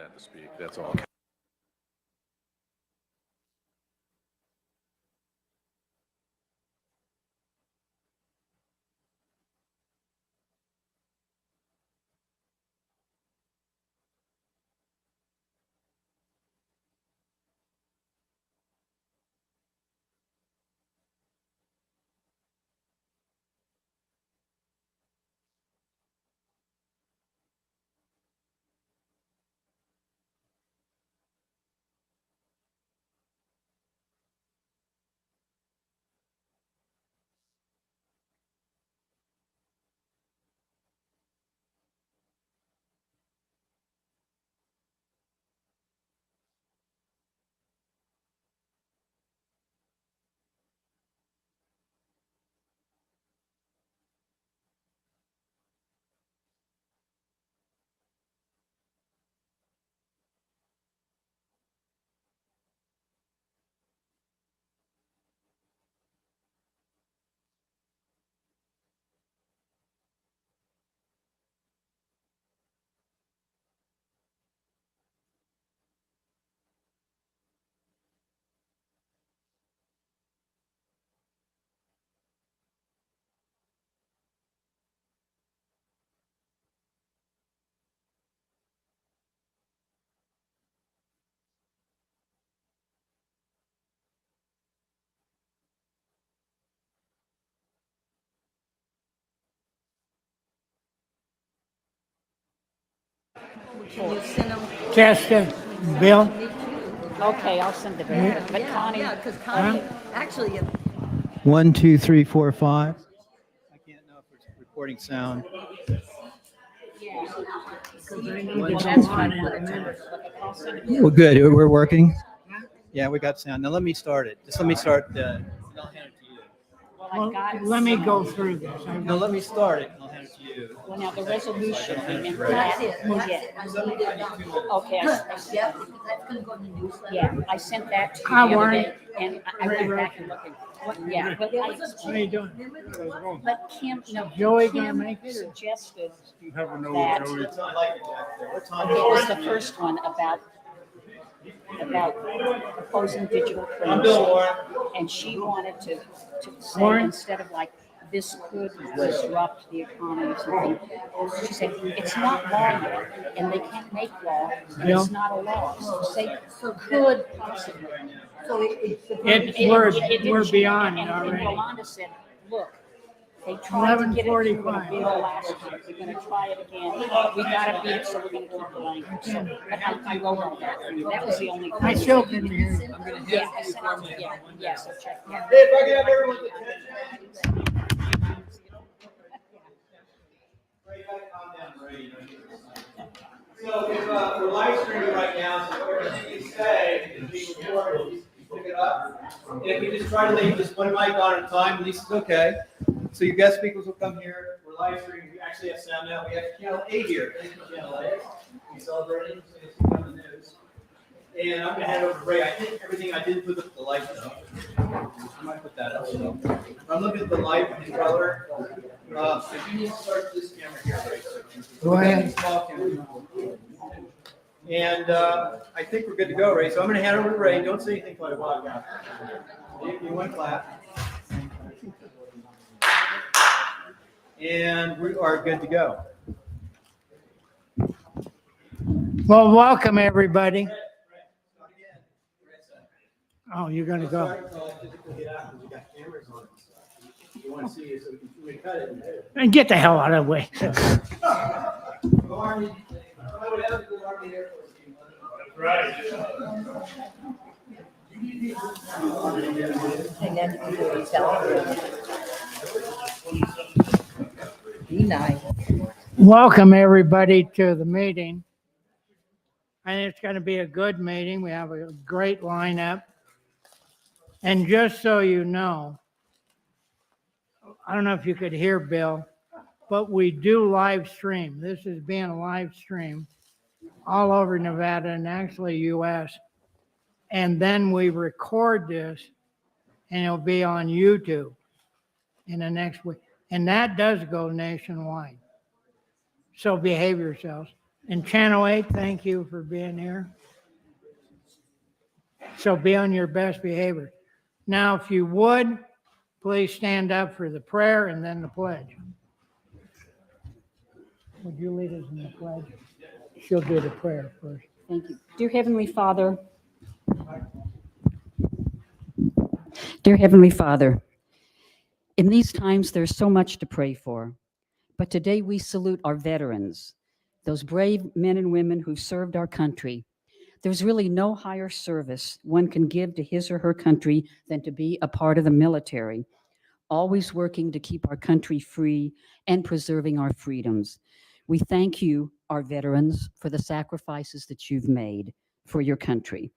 had to speak, that's all. Can you send them? Chester, Bill, Okay, I'll send it over. But Connie, Yeah, because Connie, actually, 1, 2, 3, 4, 5. I can't know if it's recording sound. well, that's what I wanted to. I'll send it. Well, good. We're working. Yeah, we got sound. Now let me start it. Just let me start. I'll hand it to you. Well, well, I've got. let me go through this. No, let me start it. And I'll hand it to you. Well, now the resolution, remember that's that? it. Okay, Yeah, because that's gonna go in the newsletter. yeah, I sent that to you Hi, the other Warren. day, and I went back and looked. Yeah, but I What are you explained. doing? But Kim, no, Joey gonna Kim make it, or- suggested Never know that Joey. It's not like it back there. What time it was is the it? first one about opposing digital I'm Bill currency. Warren. And she wanted to say, Warren? instead of like, this could disrupt the economy or something, she said, it's not law yet, and they can't make law, and Bill? it's not a law. So say, could possibly. So We're beyond And already. Yolanda said, look, they tried to get it through in a 11:45. bill last time, we're gonna try it again. We gotta beat it, so we're gonna keep the language. So, but I wrote all that, that was the only. I still can hear you. Yeah, I sent it to, yeah, so check. Hey, if I can have everyone's attention. Ray, you gotta calm down, Ray. So if we're live streaming right now, so everything you say is being recorded, you pick it up. And if we just try to leave just one mic on at a time, at least it's okay. So your guest speakers will come here. We're live streaming. We actually have sound now. We have channel 8 here. Thank you, channel 8. We celebrating. So it's on the news. And I'm gonna hand over to Ray. I think everything I did put the light up. I might put that up. So I'm looking at the light controller. If you need to start this camera here, Ray. Go ahead. And I think we're good to go, Ray. So I'm going to hand over to Ray. Don't say anything quite a while. You want to clap. And we are good to go. Well, welcome, everybody. Oh, you're gonna go. You want to see it so we can cut it. And get the hell out of the way. And then you do it, tell them. Be nice. Welcome, everybody, to the meeting. I think it's gonna be a good meeting. We have a great lineup. And just so you know, I don't know if you could hear Bill, but we do live stream. This is being a live stream all over Nevada and actually US. And then we record this and it'll be on YouTube in the next week. And that does go nationwide. So behave yourselves. And Channel 8, thank you for being here. So be on your best behavior. Now, if you would, please stand up for the prayer and then the pledge. Would you lead us in the pledge? She'll do the prayer first. Thank you. Dear Heavenly Father, in these times there's so much to pray for, but today we salute our veterans, those brave men and women who served our country. There's really no higher service one can give to his or her country than to be a part of the military, always working to keep our country free and preserving our freedoms. We thank you, our veterans, for the sacrifices that you've made for your country.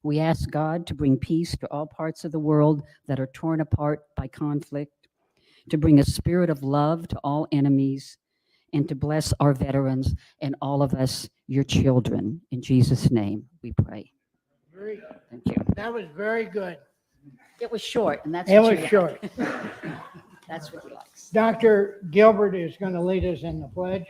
We ask God to bring peace to all parts of the world that are torn apart by conflict, to bring a spirit of love to all enemies, and to bless our veterans and all of us, your children. In Jesus' name, we pray. Thank you. That was very good. It was short, and that's It what was you short. like. That's what he likes. Dr. Gilbert is going to lead us in the pledge.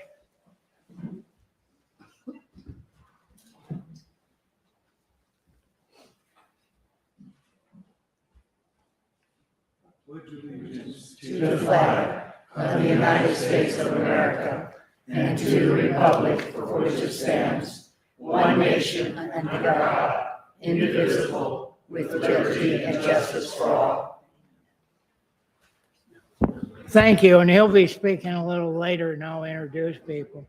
To the flag of the United States of America and to the republic for which it stands, one nation under God, indivisible, with liberty and justice for all. Thank you, and he'll be speaking a little later, and I'll introduce people.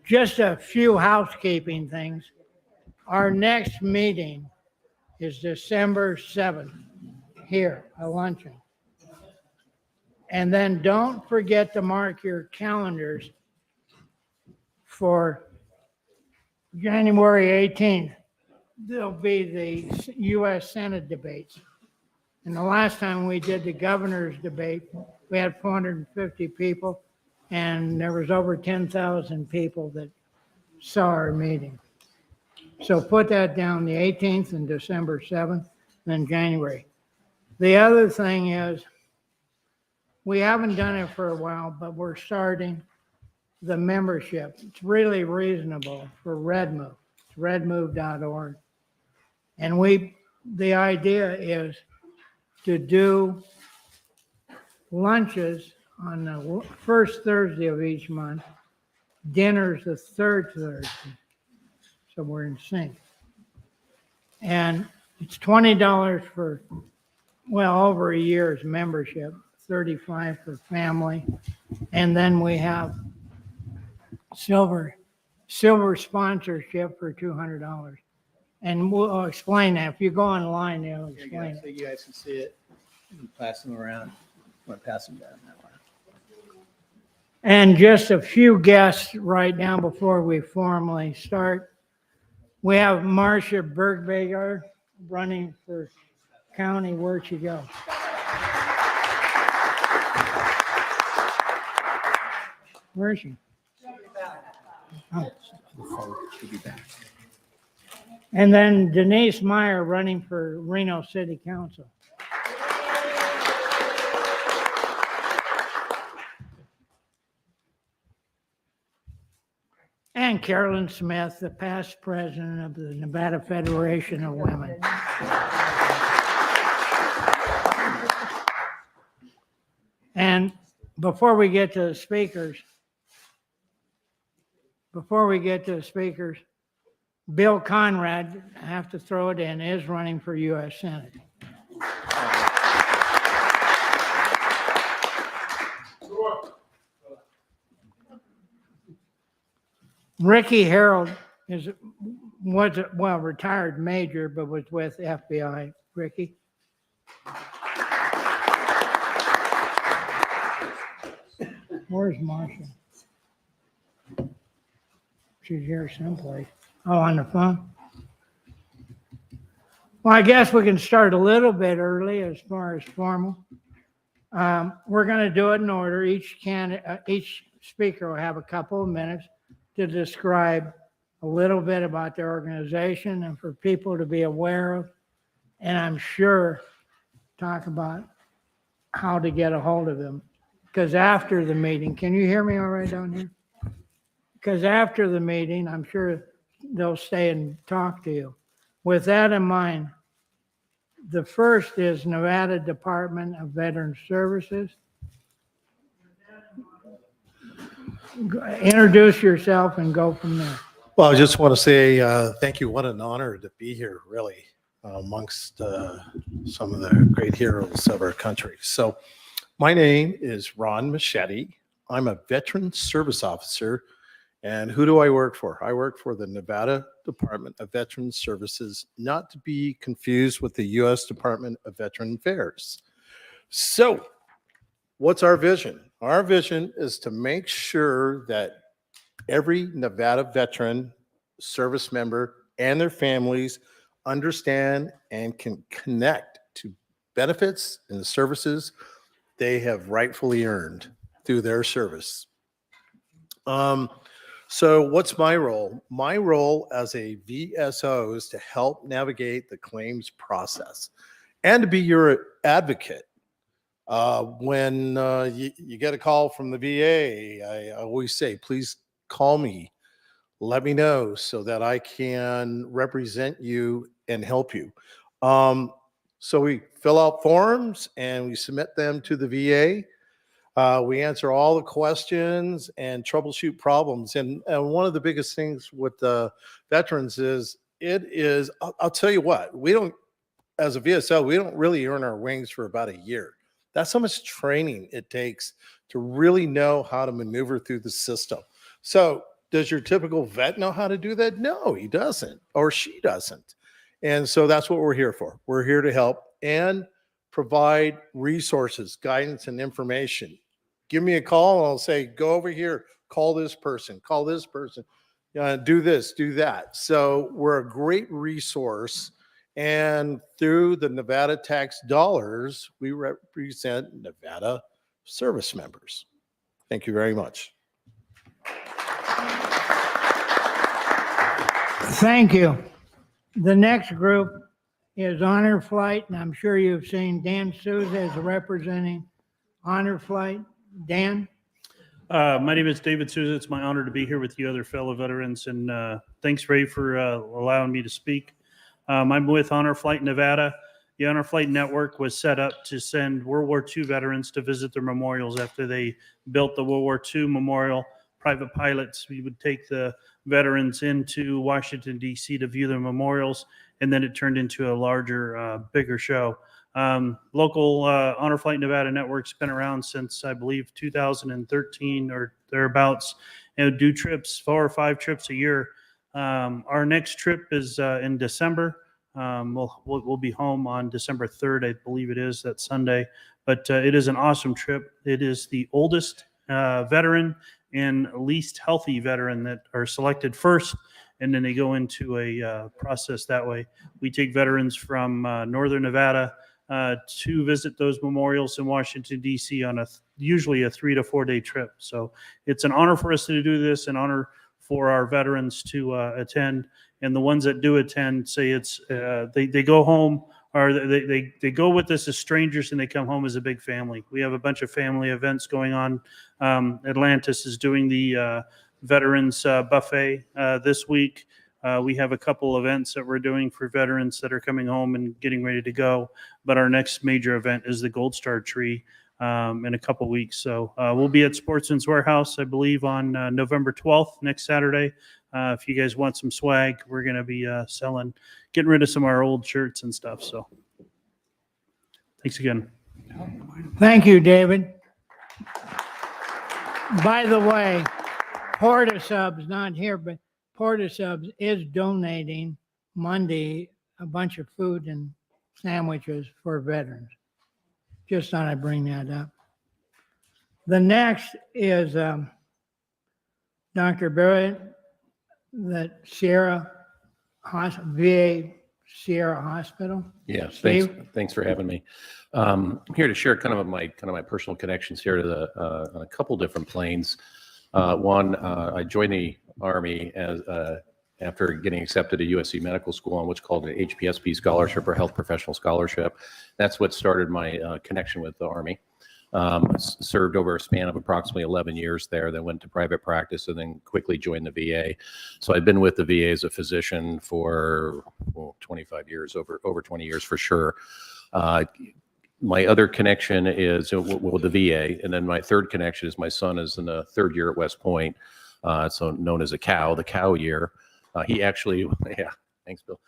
Just a few housekeeping things. Our next meeting is December 7th, here, a luncheon. And then don't forget to mark your calendars for January 18th. There'll be the U.S. Senate debates. And the last time we did the governor's debate, we had 450 people, and there was over 10,000 people that saw our meeting. So put that down, the 18th and December 7th, then January. The other thing is, we haven't done it for a while, but we're starting the membership. It's really reasonable for Redmove. It's redmove.org. And the idea is to do lunches on the first Thursday of each month, dinners the third Thursday. So we're in sync. And it's $20 for, well, over a year's membership, $35 for family. And then we have silver sponsorship for $200. And we'll explain that. If you go online, they'll explain So it. you guys can see it and pass them around. Want to pass them down that way. And just a few guests right now before we formally start. We have Marcia Bergbager running for county. Where'd she go? Where is she? Oh. She'll be back. And then Denise Meyer running for Reno City Council. And Carolyn Smith, the past president of the Nevada Federation of Women. And before we get to the speakers, Bill Conrad, I have to throw it in, is running for U.S. Senate. Ricky Harold was a retired major, but was with FBI. Ricky? Where's Marcia? She's here someplace. Oh, on the phone? Well, I guess we can start a little bit early as far as formal. We're going to do it in order. Each speaker will have a couple of minutes to describe a little bit about their organization and for people to be aware of, and I'm sure talk about how to get a hold of them. Because after the meeting, can you hear me all right down here? because after the meeting, I'm sure they'll stay and talk to you. With that in mind, the first is Nevada Department of Veteran Services. Introduce yourself and go from there. Well, I just want to say thank you. What an honor to be here, really, amongst some of the great heroes of our country. So my name is Ron Machete. I'm a veteran service officer. And who do I work for? I work for the Nevada Department of Veteran Services, not to be confused with the U.S. Department of Veteran Affairs. So what's our vision? Our vision is to make sure that every Nevada veteran, service member, and their families understand and can connect to benefits and the services they have rightfully earned through their service. So what's my role? My role as a VSO is to help navigate the claims process and to be your advocate. When you get a call from the VA, I always say, please call me, let me know so that I can represent you and help you. So we fill out forms and we submit them to the VA. We answer all the questions and troubleshoot problems. And one of the biggest things with veterans is I'll tell you what, we don't, as a VSO, we don't really earn our wings for about a year. That's how much training it takes to really know how to maneuver through the system. So does your typical vet know how to do that? No, he doesn't, or she doesn't. And so that's what we're here for. We're here to help and provide resources, guidance, and information. Give me a call and I'll say, go over here, call this person, do this, do that. So we're a great resource. And through the Nevada tax dollars, we represent Nevada service members. Thank you very much. Thank you. The next group is Honor Flight, and I'm sure you've seen Dan Souza as representing Honor Flight. Dan? My name is David Souza. It's my honor to be here with you other fellow veterans, and thanks, Ray, for allowing me to speak. I'm with Honor Flight Nevada. The Honor Flight Network was set up to send World War II veterans to visit their memorials after they built the World War II memorial. Private pilots, we would take the veterans into Washington, D.C. to view their memorials, and then it turned into a larger, bigger show. Local Honor Flight Nevada Network's been around since, I believe, 2013 or thereabouts, and do trips, 4 or 5 trips a year. Our next trip is in December. We'll be home on December 3rd, I believe it is, that Sunday. But it is an awesome trip. It is the oldest veteran and least healthy veteran that are selected first, and then they go into a process that way. We take veterans from Northern Nevada to visit those memorials in Washington, D.C. on usually a 3 to 4 day trip. So it's an honor for us to do this, an honor for our veterans to attend. And the ones that do attend say it's they go home, or they go with us as strangers and they come home as a big family. We have a bunch of family events going on. Atlantis is doing the veterans buffet this week. We have a couple events that we're doing for veterans that are coming home and getting ready to go. But our next major event is the Gold Star Tree in a couple weeks. So we'll be at Sportsman's Warehouse, I believe, on November 12th, next Saturday. If you guys want some swag, we're going to be getting rid of some of our old shirts and stuff. So thanks again. Thank you, David. By the way, Porta Subs, not here, but Porta Subs is donating Monday a bunch of food and sandwiches for veterans. Just thought I'd bring that up. The next is Dr. Barrett, the VA Sierra Hospital. Yes, Steve? thanks for having me. I'm here to share kind of my personal connections here to the on a couple different planes. One, I joined the Army as after getting accepted to USC Medical School on what's called an HPSP scholarship or Health Professional Scholarship. That's what started my connection with the Army. Served over a span of approximately 11 years there, then went to private practice and then quickly joined the VA. So I've been with the VA as a physician for 25 years, over 20 years for sure. My other connection is with the VA, and then my third connection is my son is in the third year at West Point, so known as the cow year. He actually, yeah, thanks, Bill.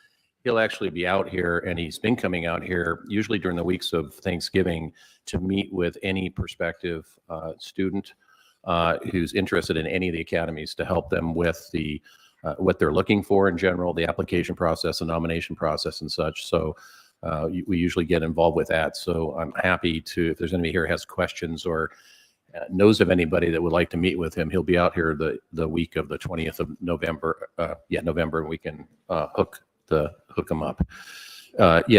He'll actually be out here, and he's been coming out here usually during the weeks of Thanksgiving to meet with any prospective student who's interested in any of the academies to help them with the what they're looking for in general, the application process, the nomination process, and such. So we usually get involved with that. So I'm happy to, if there's anybody here who has questions or knows of anybody that would like to meet with him, he'll be out here the week of the 20th of November. November, and we can hook him up.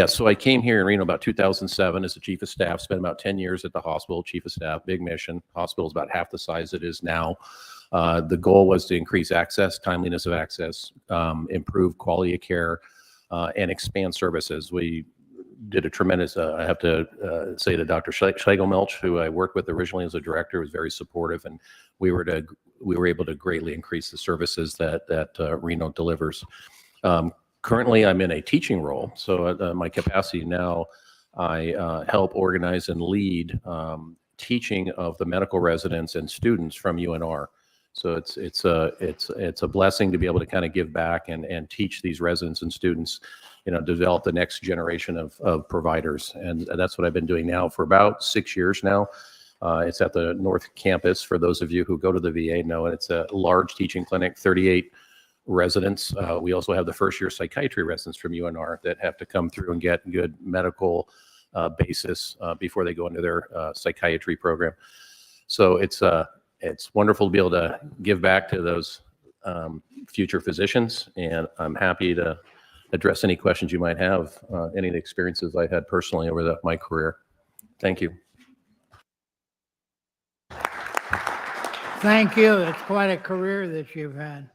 So I came here in Reno about 2007 as the chief of staff, spent about 10 years at the hospital, chief of staff, big mission. Hospital is about half the size it is now. The goal was to increase access, timeliness of access, improve quality of care, and expand services. We did a tremendous, I have to say to Dr. Schlegelmilch, who I worked with originally as a director, was very supportive, and we were able to greatly increase the services that Reno delivers. Currently, I'm in a teaching role, so my capacity now, I help organize and lead teaching of the medical residents and students from UNR. So it's a blessing to be able to kind of give back and teach these residents and students, develop the next generation of providers, and that's what I've been doing now for about 6 years now. It's at the North Campus. For those of you who go to the VA, know it's a large teaching clinic, 38 residents. We also have the first year psychiatry residents from UNR that have to come through and get good medical basis before they go into their psychiatry program. So it's wonderful to be able to give back to those future physicians, and I'm happy to address any questions you might have, any of the experiences I had personally over my career. Thank you. Thank you. It's quite a career that you've had.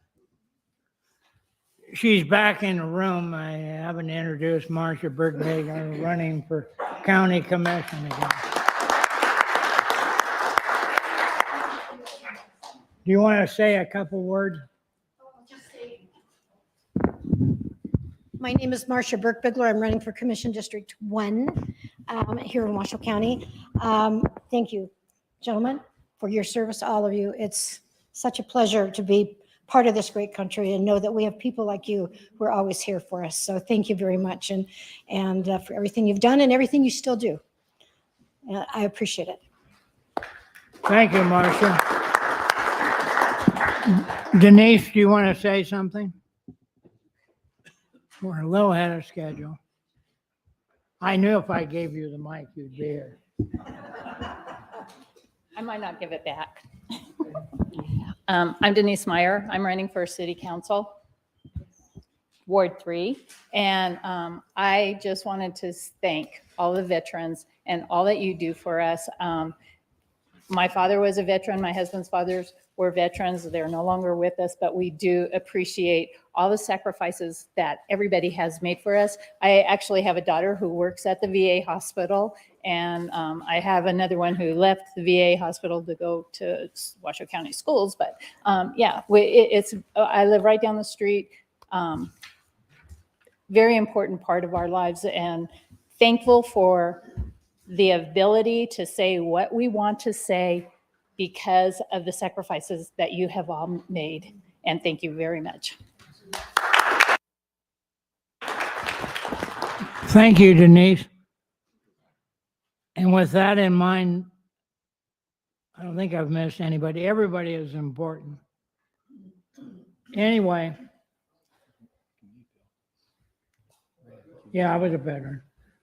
She's back in the room. I haven't introduced Marcia Berghager, running for county commission again. Do you want to say a couple words? My name is Marcia Burke-Bigler. I'm running for Commission District 1 here in Washoe County. Thank you, gentlemen, for your service, all of you. It's such a pleasure to be part of this great country and know that we have people like you who are always here for us. So thank you very much, and for everything you've done and everything you still do. I appreciate it. Thank you, Marcia. Denise, do you want to say something? We're a little ahead of schedule. I knew if I gave you the mic, you'd be here. I might not give it back. I'm Denise Meyer. I'm running for City Council, Ward 3. And I just wanted to thank all the veterans and all that you do for us. My father was a veteran. My husband's fathers were veterans. They're no longer with us, but we do appreciate all the sacrifices that everybody has made for us. I actually have a daughter who works at the VA hospital, and I have another one who left the VA hospital to go to Washoe County schools. But I live right down the street. Very important part of our lives, and thankful for the ability to say what we want to say because of the sacrifices that you have all made. And thank you very much. Thank you, Denise. And with that in mind, I don't think I've missed anybody. Everybody is important. Anyway. Yeah, I was a veteran.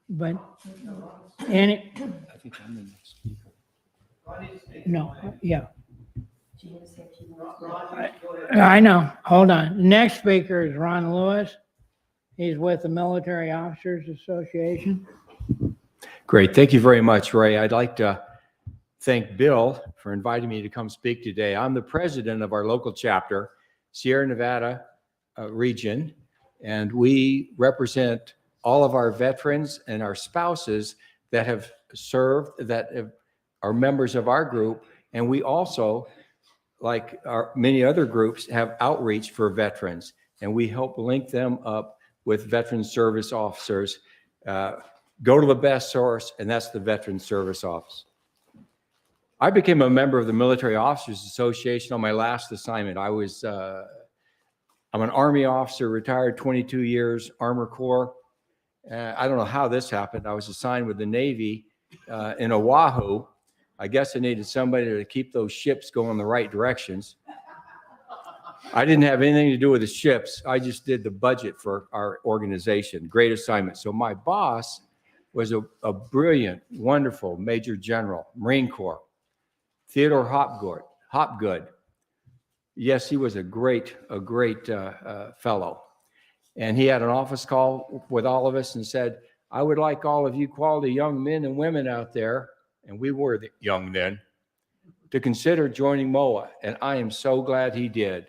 But no, yeah. I know. Hold on. Next speaker is Ron Lewis. He's with the Military Officers Association. Great. Thank you very much, Ray. I'd like to thank Bill for inviting me to come speak today. I'm the president of our local chapter, Sierra Nevada region, and we represent all of our veterans and our spouses that have served, that have are members of our group, and we also, like our many other groups, have outreach for veterans, and we help link them up with veteran service officers. Go to the best source, and that's the Veteran Service Office. I became a member of the Military Officers Association on my last assignment. I'm an Army officer, retired 22 years, Armor Corps. I don't know how this happened. I was assigned with the Navy in Oahu. I guess I needed somebody to keep those ships going the right directions. I didn't have anything to do with the ships. I just did the budget for our organization. Great assignment. So my boss was a brilliant, wonderful Major General, Marine Corps, Theodore Hopgood. Yes, he was a great fellow. And he had an office call with all of us and said, I would like all of you quality young men and women out there, and we were the young then, to consider joining MOA. And I am so glad he did,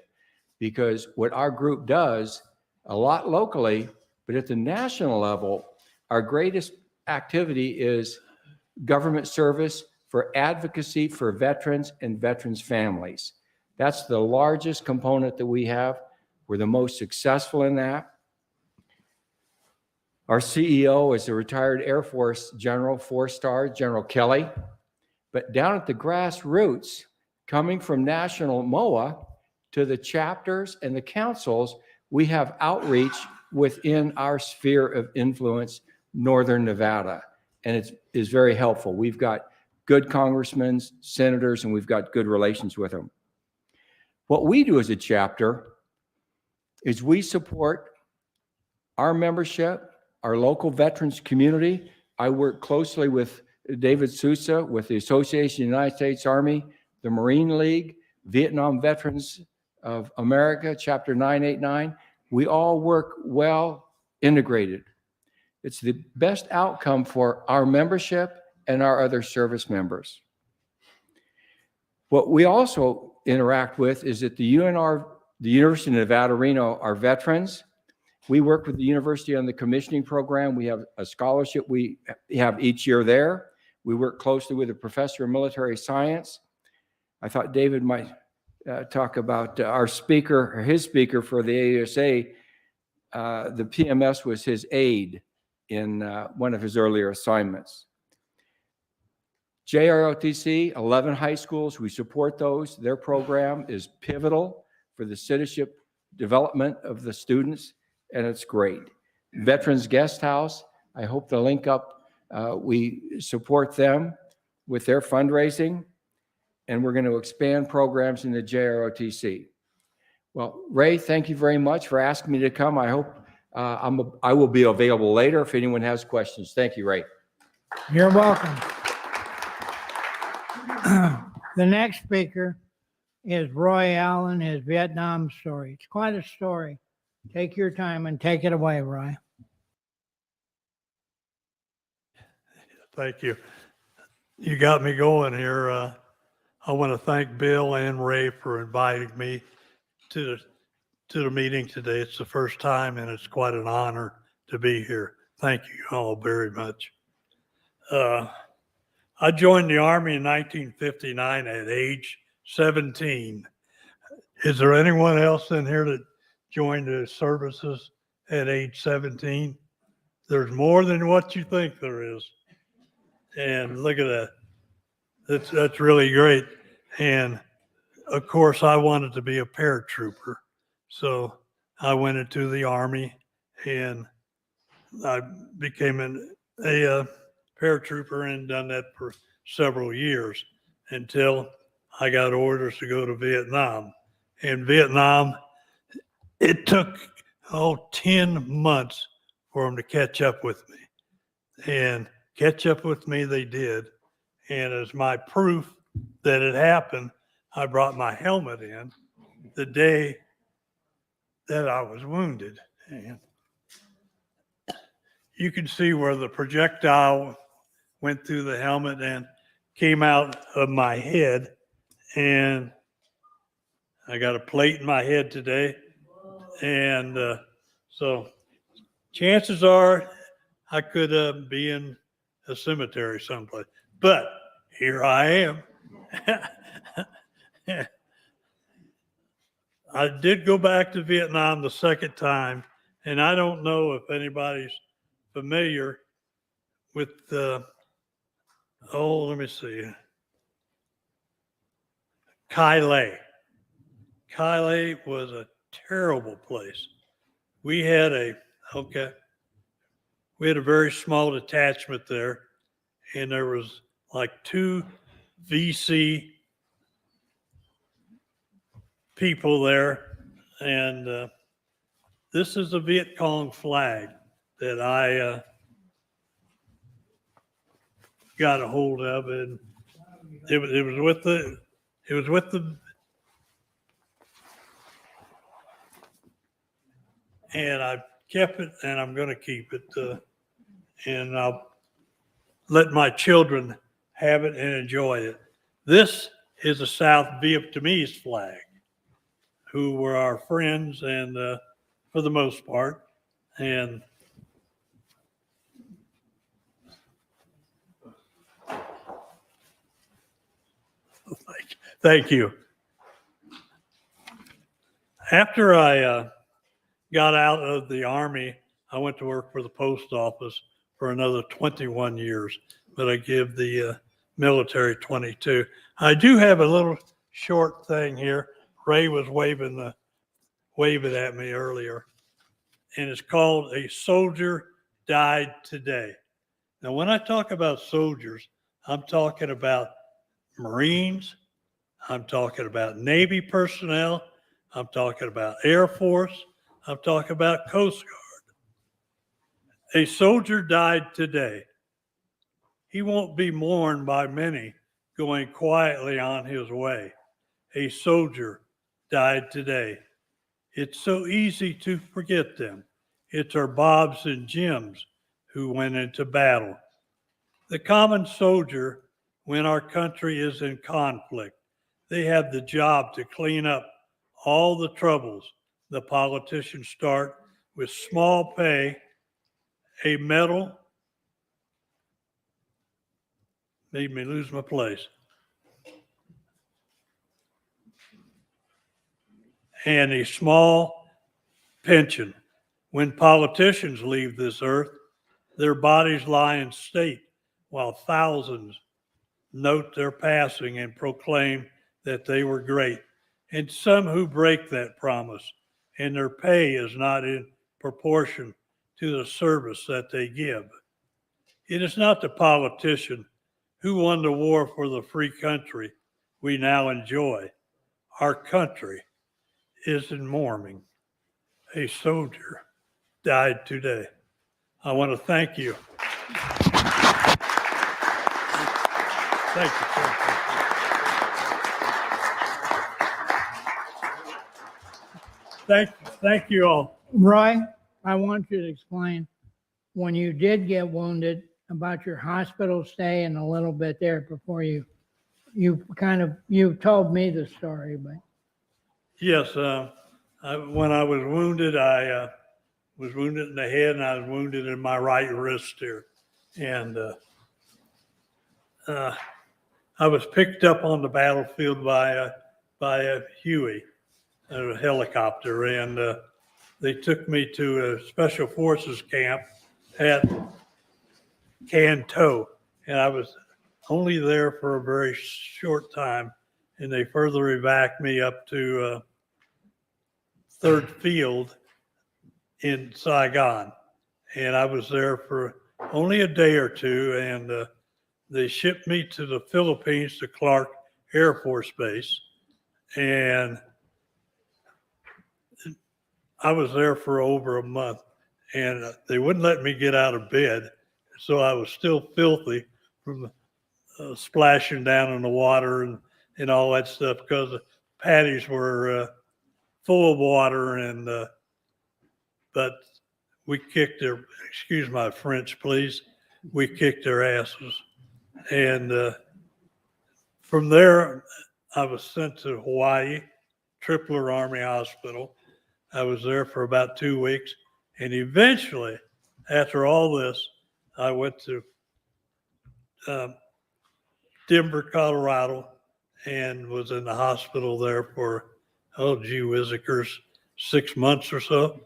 because what our group does a lot locally, but at the national level, our greatest activity is government service for advocacy for veterans and veterans' families. That's the largest component that we have. We're the most successful in that. Our CEO is a retired Air Force General, 4-star, General Kelly. But down at the grassroots, coming from national MOA to the chapters and the councils, we have outreach within our sphere of influence, Northern Nevada. And it is very helpful. We've got good congressmen, senators, and we've got good relations with them. What we do as a chapter is we support our membership, our local veterans community. I work closely with David Sousa with the Association of the United States Army, the Marine League, Vietnam Veterans of America, Chapter 989. We all work well integrated. It's the best outcome for our membership and our other service members. What we also interact with is at the UNR, the University of Nevada, Reno, our veterans. We work with the university on the commissioning program. We have a scholarship we have each year there. We work closely with a professor of military science. I thought David might talk about our speaker, or his speaker for the AUSA. The PMS was his aide in one of his earlier assignments. JROTC, 11 high schools, we support those. Their program is pivotal for the citizenship development of the students, and it's great. Veterans Guest House, I hope to link up. We support them with their fundraising, and we're going to expand programs in the JROTC. Well, Ray, thank you very much for asking me to come. I hope I will be available later if anyone has questions. Thank you, Ray. You're welcome. The next speaker is Roy Allen, his Vietnam story. It's quite a story. Take your time and take it away, Roy. Thank you. You got me going here. I want to thank Bill and Ray for inviting me to the meeting today. It's the first time, and it's quite an honor to be here. Thank you all very much. I joined the Army in 1959 at age 17. Is there anyone else in here that joined the services at age 17? There's more than what you think there is. And look at that. That's really great. And of course, I wanted to be a paratrooper. So I went into the Army and I became a paratrooper and done that for several years until I got orders to go to Vietnam. In Vietnam, it took 10 months for them to catch up with me. And catch up with me they did. And as my proof that it happened, I brought my helmet in the day that I was wounded. And you can see where the projectile went through the helmet and came out of my head. And I got a plate in my head today. And so chances are I could be in a cemetery someplace. But here I am. I did go back to Vietnam the second time, and I don't know if anybody's familiar with let me see, Kai Lay. Kai Lay was a terrible place. We had a very small detachment there, and there was like 2 VC people there, and this is a Viet Cong flag that I got a hold of, and it was with the and I kept it, and I'm going to keep it, and I'll let my children have it and enjoy it. This is a South Vietnamese flag, who were our friends, and for the most part, and thank you. After I got out of the Army, I went to work for the post office for another 21 years, but I give the military 22. I do have a little short thing here. Ray was waving at me earlier, and it's called "A Soldier Died Today." Now, when I talk about soldiers, I'm talking about Marines, I'm talking about Navy personnel, I'm talking about Air Force, I'm talking about Coast Guard. A soldier died today. He won't be mourned by many, going quietly on his way. A soldier died today. It's so easy to forget them. It's our Bobs and Jims who went into battle. The common soldier, when our country is in conflict, they have the job to clean up all the troubles the politicians start with small pay, a medal, made me lose my place, and a small pension. When politicians leave this earth, their bodies lie in state while thousands note their passing and proclaim that they were great. And some who break that promise, and their pay is not in proportion to the service that they give. It is not the politician who won the war for the free country we now enjoy. Our country is in mourning. A soldier died today. I want to thank you. Thank you, sir. Thank you all. Roy, I want you to explain, when you did get wounded, about your hospital stay and a little bit there before you told me the story, but. Yes, when I was wounded, I was wounded in the head, and I was wounded in my right wrist here. And I was picked up on the battlefield by a Huey, a helicopter, and they took me to a special forces camp at Canto, and I was only there for a very short time, and they further evac me up to 3rd Field in Saigon, and I was there for only a day or two, and they shipped me to the Philippines, to Clark Air Force Base, and I was there for over a month, and they wouldn't let me get out of bed, so I was still filthy from splashing down in the water and all that stuff, because the patties were full of water, and but we kicked their, excuse my French, please, we kicked their asses. And from there, I was sent to Hawaii, Tripler Army Hospital. I was there for about 2 weeks. And eventually, after all this, I went to Denver, Colorado, and was in the hospital there for, oh gee whizzikers, 6 months or so.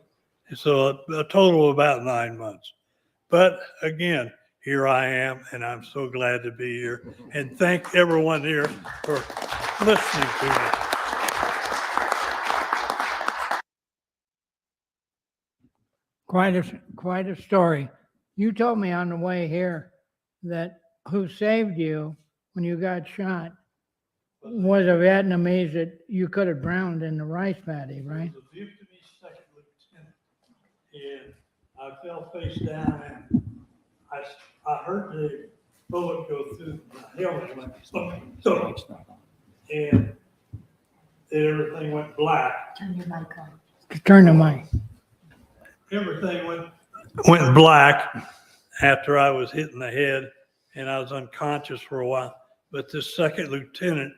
So a total of about 9 months. But again, here I am, and I'm so glad to be here. And thank everyone here for listening to me. Quite a story. You told me on the way here that who saved you when you got shot was a Vietnamese that you could have drowned in the rice paddy, right? The Vietnamese second lieutenant, and I fell face down, and I heard the bullet go through the helmet, went thump, thump, and everything went black. Turn your mic on. Turn the mic. Everything went black after I was hit in the head, and I was unconscious for a while. But this second lieutenant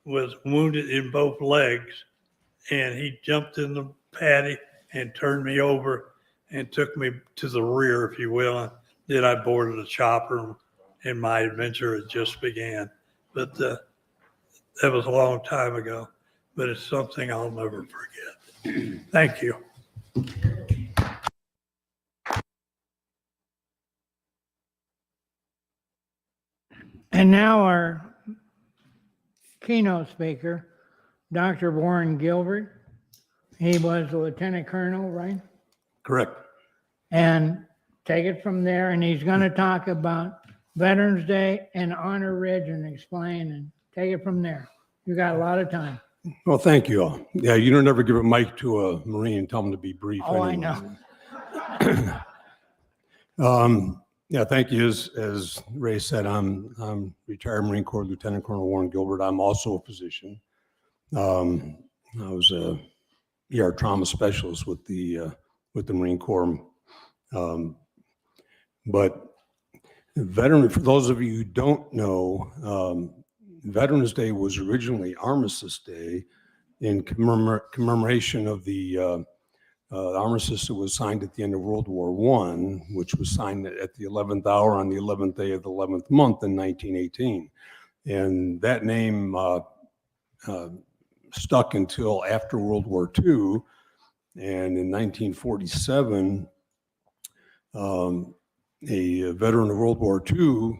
was wounded in both legs, and he jumped in the paddy and turned me over and took me to the rear, if you will. And then I boarded a chopper, and my adventure had just began. But that was a long time ago, but it's something I'll never forget. Thank you. And now our keynote speaker, Dr. Warren Gilbert. He was a lieutenant colonel, right? Correct. And take it from there, and he's going to talk about Veterans Day and Honor Ridge and explain, and take it from there. You got a lot of time. Well, thank you all. Yeah, you don't ever give a mic to a Marine and tell him to be brief. Oh, anyway. I know. Yeah, thank you. As Ray said, I'm retired Marine Corps Lieutenant Colonel Warren Gilbert. I'm also a physician. I was a ER trauma specialist with the Marine Corps. But veteran, for those of you who don't know, Veterans Day was originally Armistice Day in commemoration of the armistice that was signed at the end of World War I, which was signed at the 11th hour on the 11th day of the 11th month in 1918. And that name stuck until after World War II. And in 1947, a veteran of World War II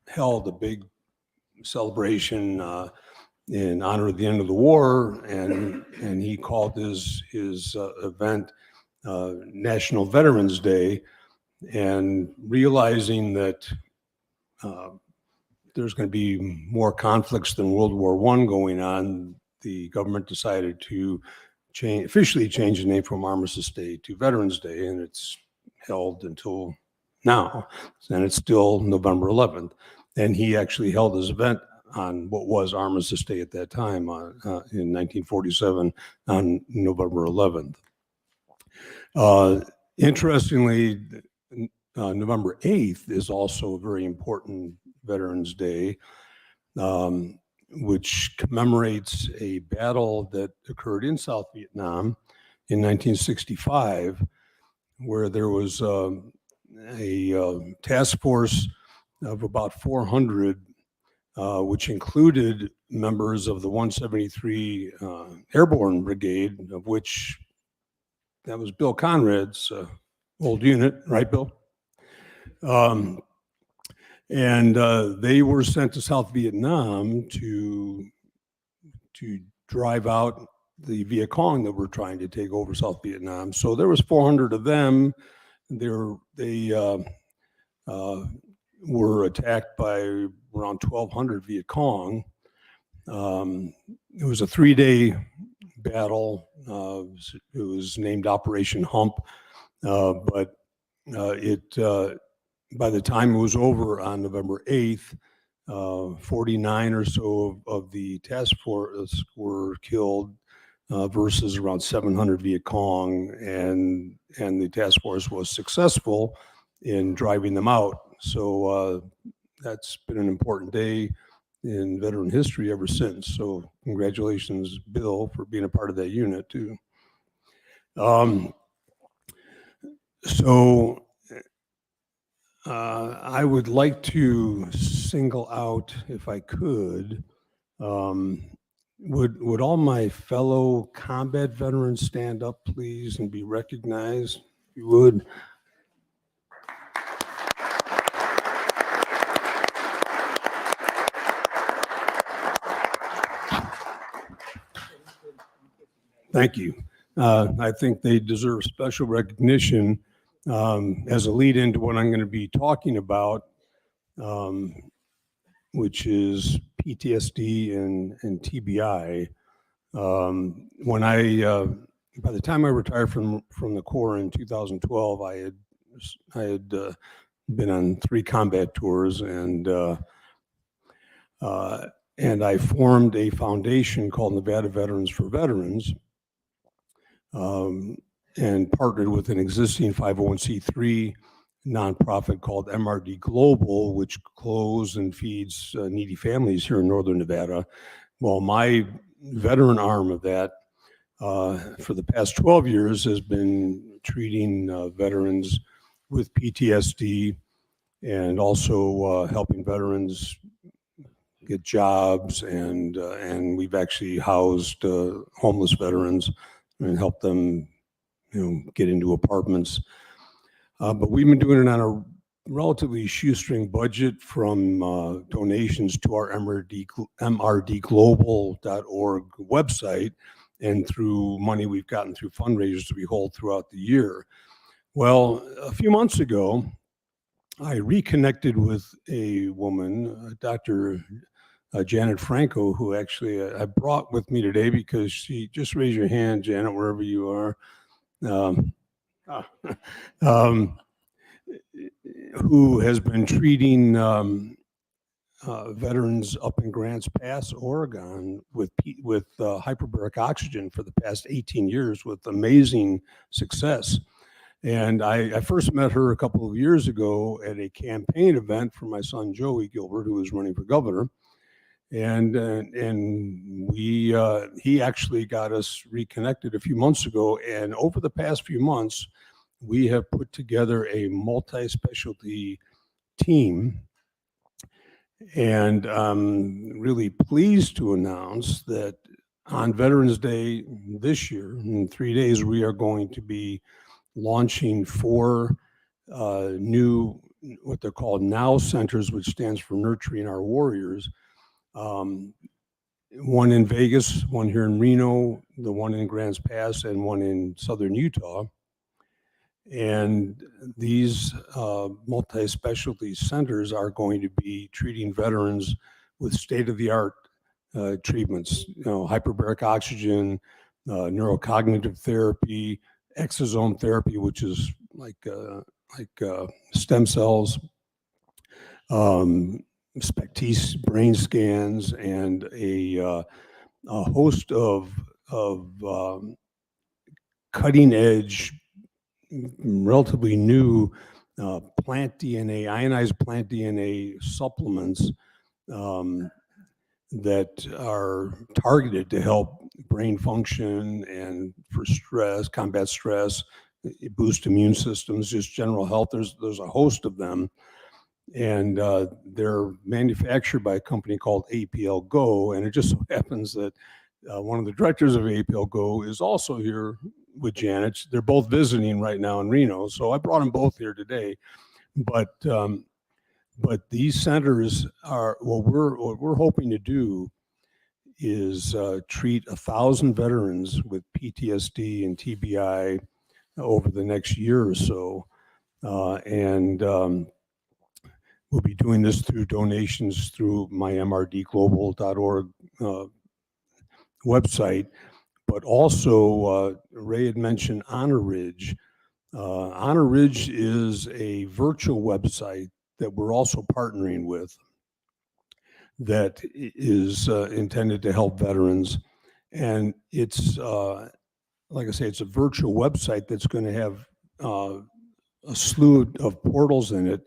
held a big celebration in honor of the end of the war, and he called his event National Veterans Day, and realizing that there's going to be more conflicts than World War I going on, the government decided to officially change the name from Armistice Day to Veterans Day, and it's held until now, and it's still November 11th. And he actually held his event on what was Armistice Day at that time in 1947 on November 11th. Interestingly, November 8th is also a very important Veterans Day, which commemorates a battle that occurred in South Vietnam in 1965, where there was a task force of about 400, which included members of the 173 Airborne Brigade, of which that was Bill Conrad's old unit, right, Bill? And they were sent to South Vietnam to drive out the Viet Cong that were trying to take over South Vietnam. So there was 400 of them. They were attacked by around 1,200 Viet Cong. It was a 3-day battle. It was named Operation Hump, but by the time it was over on November 8th, 49 or so of the task force were killed versus around 700 Viet Cong, and the task force was successful in driving them out. So that's been an important day in veteran history ever since. So congratulations, Bill, for being a part of that unit too. So I would like to single out, if I could, would all my fellow combat veterans stand up, please, and be recognized? If you would. Thank you. I think they deserve special recognition as a lead into what I'm going to be talking about, which is PTSD and TBI. When by the time I retired from the Corps in 2012, I had been on 3 combat tours, and I formed a foundation called Nevada Veterans for Veterans, and partnered with an existing 501c3 nonprofit called MRD Global, which clothes and feeds needy families here in Northern Nevada. Well, my veteran arm of that for the past 12 years has been treating veterans with PTSD, and also helping veterans get jobs, and we've actually housed homeless veterans and helped them, get into apartments. But we've been doing it on a relatively shoestring budget from donations to our mrdglobal.org website, and through money we've gotten through fundraisers we hold throughout the year. Well, a few months ago, I reconnected with a woman, Dr. Janet Franco, who actually I brought with me today because she, just raise your hand, Janet, wherever you are, who has been treating veterans up in Grants Pass, Oregon, with hyperbaric oxygen for the past 18 years with amazing success. And I first met her a couple of years ago at a campaign event for my son Joey Gilbert, who was running for governor. And he actually got us reconnected a few months ago. And over the past few months, we have put together a multi-specialty team. And I'm really pleased to announce that on Veterans Day this year, in 3 days, we are going to be launching 4 new, what they're called NOW centers, which stands for Nurturing Our Warriors. One in Vegas, one here in Reno, the one in Grants Pass, and one in southern Utah. And these multi-specialty centers are going to be treating veterans with state-of-the-art treatments, hyperbaric oxygen, neurocognitive therapy, exosome therapy, which is like stem cells, SPECT brain scans, and a host of cutting-edge, relatively new plant DNA, ionized plant DNA supplements that are targeted to help brain function and for stress, combat stress, boost immune systems, just general health. There's a host of them. And they're manufactured by a company called APL Go. And it just so happens that one of the directors of APL Go is also here with Janet. They're both visiting right now in Reno. So I brought them both here today. But these centers are, what we're hoping to do is treat 1,000 veterans with PTSD and TBI over the next year or so. We'll be doing this through donations through my mrdglobal.org website, but also Ray had mentioned Honor Ridge. Honor Ridge is a virtual website that we're also partnering with that is intended to help veterans. And it's, like I say, it's a virtual website that's going to have a slew of portals in it.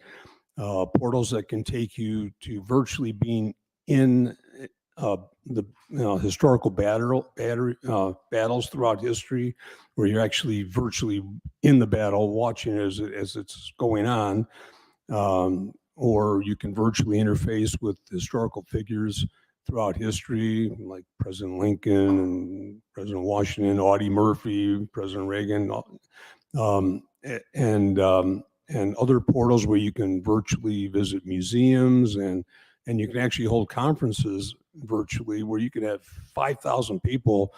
Portals that can take you to virtually being in the historical battles throughout history, where you're actually virtually in the battle, watching as it's going on. or you can virtually interface with historical figures throughout history, like President Lincoln and President Washington, Audie Murphy, President Reagan, and other portals where you can virtually visit museums, and you can actually hold conferences virtually where you can have 5,000 people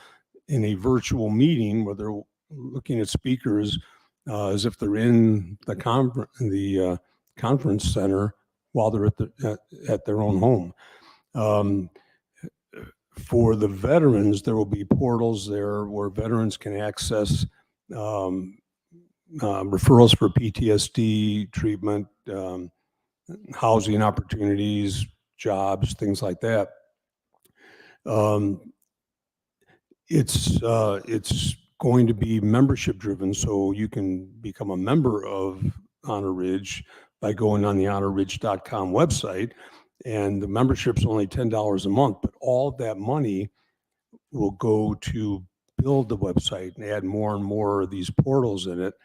in a virtual meeting where they're looking at speakers as if they're in the conference center while they're at their own home. For the veterans, there will be portals there where veterans can access referrals for PTSD treatment, housing opportunities, jobs, things like that. It's going to be membership driven, so you can become a member of Honor Ridge by going on the honorridge.com website, and the membership's only $10 a month, but all of that money will go to build the website and add more and more of these portals in it.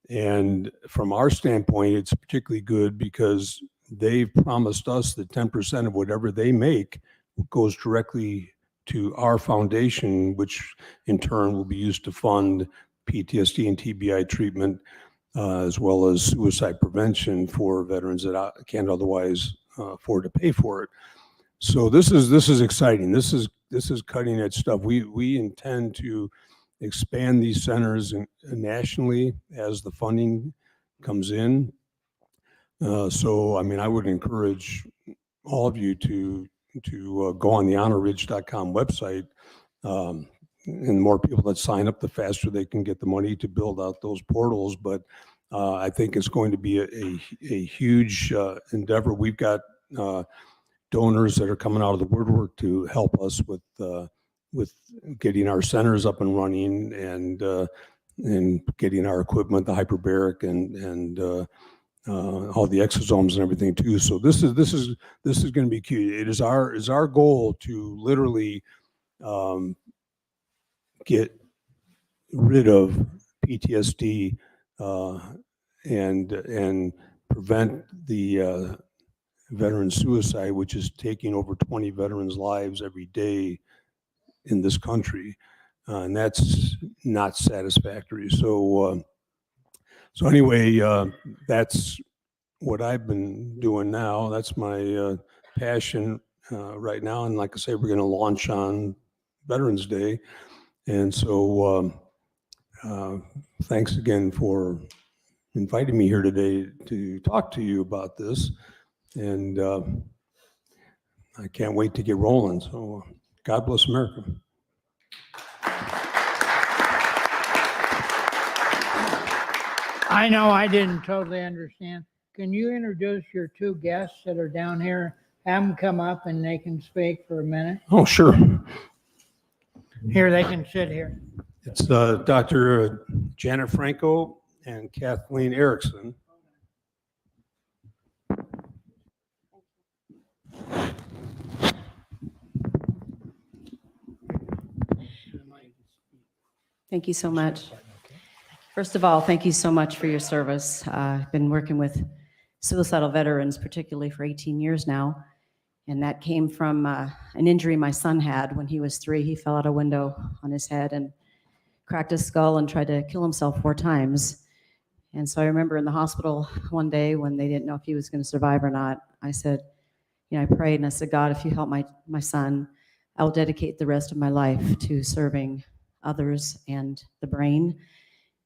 And from our standpoint, it's particularly good because they've promised us that 10% of whatever they make goes directly to our foundation, which in turn will be used to fund PTSD and TBI treatment, as well as suicide prevention for veterans that can't otherwise afford to pay for it. So this is exciting. This is cutting edge stuff. We intend to expand these centers nationally as the funding comes in. So I mean, I would encourage all of you to go on the honorridge.com website. And the more people that sign up, the faster they can get the money to build out those portals. But I think it's going to be a huge endeavor. We've got donors that are coming out of the woodwork to help us with getting our centers up and running, and getting our equipment, the hyperbaric and all the exosomes and everything too. So this is going to be key. It is our goal to literally get rid of PTSD and prevent the veteran suicide, which is taking over 20 veterans' lives every day in this country, and that's not satisfactory. So anyway, that's what I've been doing now. That's my passion right now, and like I say, we're going to launch on Veterans Day, and so thanks again for inviting me here today to talk to you about this, and I can't wait to get rolling. So God bless America. I know I didn't totally understand. Can you introduce your two guests that are down here? Have them come up and they can speak for a minute. Oh, sure. Here, they can sit here. It's Dr. Janet Franco and Kathleen Erickson. Thank you so much. First of all, thank you so much for your service. I've been working with suicidal veterans, particularly for 18 years now, and that came from an injury my son had when he was 3. He fell out a window on his head and cracked his skull and tried to kill himself 4 times. And so I remember in the hospital one day when they didn't know if he was going to survive or not, I said, I prayed and I said, God, if you help my son, I will dedicate the rest of my life to serving others and the brain.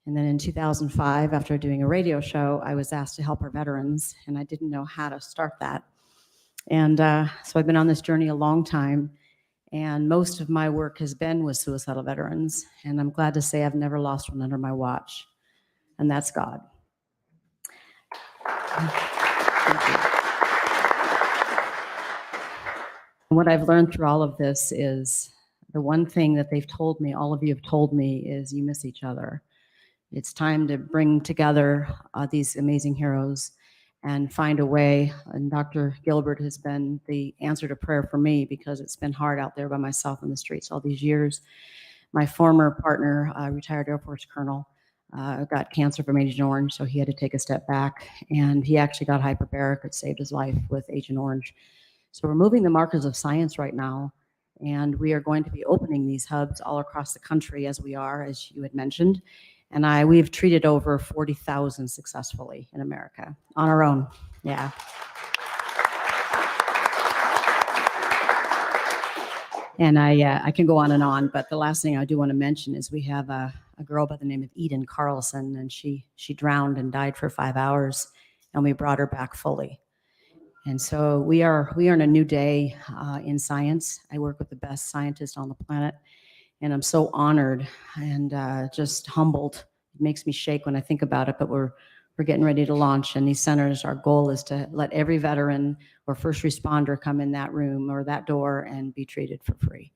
And then in 2005, after doing a radio show, I was asked to help our veterans, and I didn't know how to start that. And so I've been on this journey a long time, and most of my work has been with suicidal veterans, and I'm glad to say I've never lost one under my watch, and that's God. Thank you. And what I've learned through all of this is the one thing that they've told me, all of you have told me, is you miss each other. It's time to bring together these amazing heroes and find a way. And Dr. Gilbert has been the answer to prayer for me because it's been hard out there by myself in the streets all these years. My former partner, retired Air Force colonel, got cancer from Agent Orange, so he had to take a step back. And he actually got hyperbaric. It saved his life with Agent Orange. So we're moving the markers of science right now. And we are going to be opening these hubs all across the country as we are, as you had mentioned. And we've treated over 40,000 successfully in America on our own. Yeah. And I can go on, but the last thing I do want to mention is we have a girl by the name of Eden Carlson, and she drowned and died for 5 hours, and we brought her back fully. And so we are in a new day in science. I work with the best scientists on the planet, and I'm so honored and just humbled. It makes me shake when I think about it, but we're getting ready to launch, and these centers, our goal is to let every veteran or first responder come in that room or that door and be treated for free.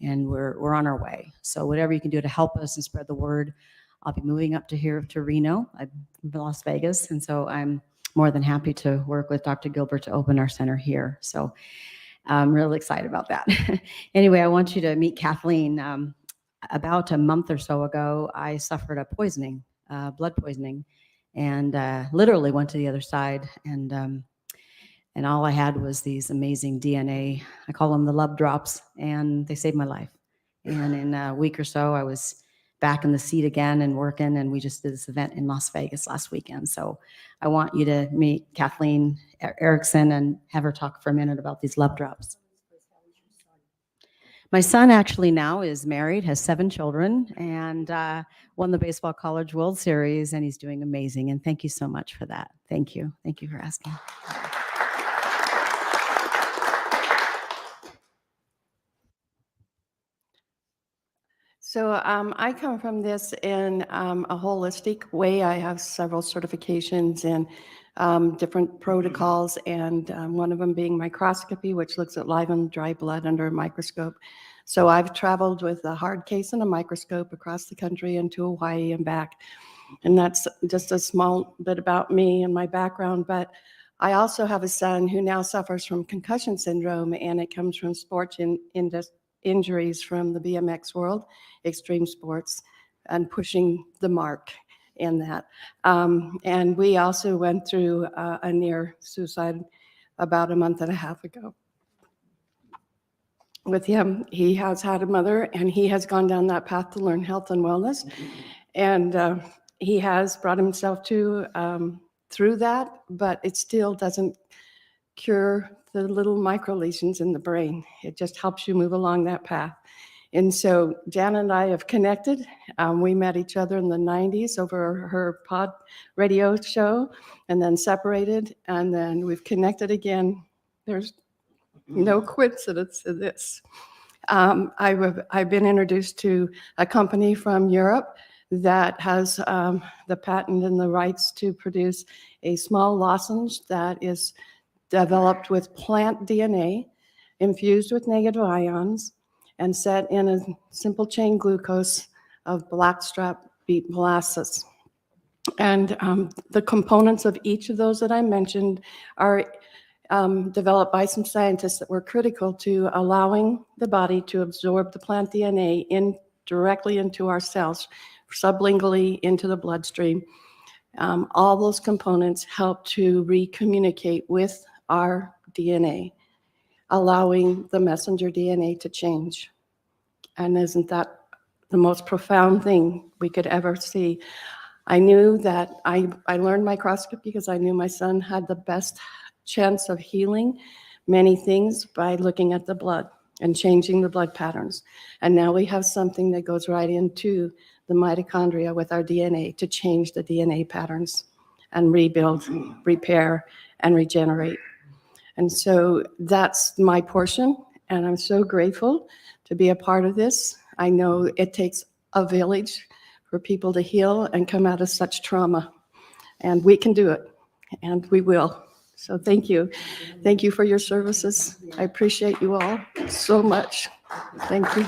And we're on our way. So whatever you can do to help us and spread the word. I'll be moving up to here to Reno, Las Vegas, and so I'm more than happy to work with Dr. Gilbert to open our center here. So I'm really excited about that. Anyway, I want you to meet Kathleen. About a month or so ago, I suffered a poisoning, blood poisoning, and literally went to the other side. And all I had was these amazing DNA. I call them the love drops, and they saved my life. And in a week or so, I was back in the seat again and working, and we just did this event in Las Vegas last weekend. So I want you to meet Kathleen Erickson and have her talk for a minute about these love drops. My son actually now is married, has 7 children, and won the Baseball College World Series, and he's doing amazing. And thank you so much for that. Thank you. Thank you for asking. So I come from this in a holistic way. I have several certifications and different protocols, and one of them being microscopy, which looks at live and dry blood under a microscope. So I've traveled with a hard case and a microscope across the country and to Hawaii and back. And that's just a small bit about me and my background. But I also have a son who now suffers from concussion syndrome, and it comes from sports injuries from the BMX world, extreme sports, and pushing the mark in that. And we also went through a near suicide about a month and a half ago. With him, he has had a mother, and he has gone down that path to learn health and wellness. And he has brought himself to through that, but it still doesn't cure the little micro lesions in the brain. It just helps you move along that path. And so Jan and I have connected. We met each other in the 90s over her pod radio show, and then separated, and then we've connected again. There's no coincidence in this. I've been introduced to a company from Europe that has the patent and the rights to produce a small lozenge that is developed with plant DNA, infused with negative ions, and set in a simple chain glucose of blackstrap beet molasses. And the components of each of those that I mentioned are developed by some scientists that were critical to allowing the body to absorb the plant DNA directly into our cells, sublingually into the bloodstream. All those components help to recommunicate with our DNA, allowing the messenger DNA to change. And isn't that the most profound thing we could ever see? I knew that I learned microscopy because I knew my son had the best chance of healing many things by looking at the blood and changing the blood patterns. And now we have something that goes right into the mitochondria with our DNA to change the DNA patterns and rebuild, repair, and regenerate. And so that's my portion, and I'm so grateful to be a part of this. I know it takes a village for people to heal and come out of such trauma, and we can do it, and we will. So thank you. Thank you for your services. I appreciate you all so much. Thank you.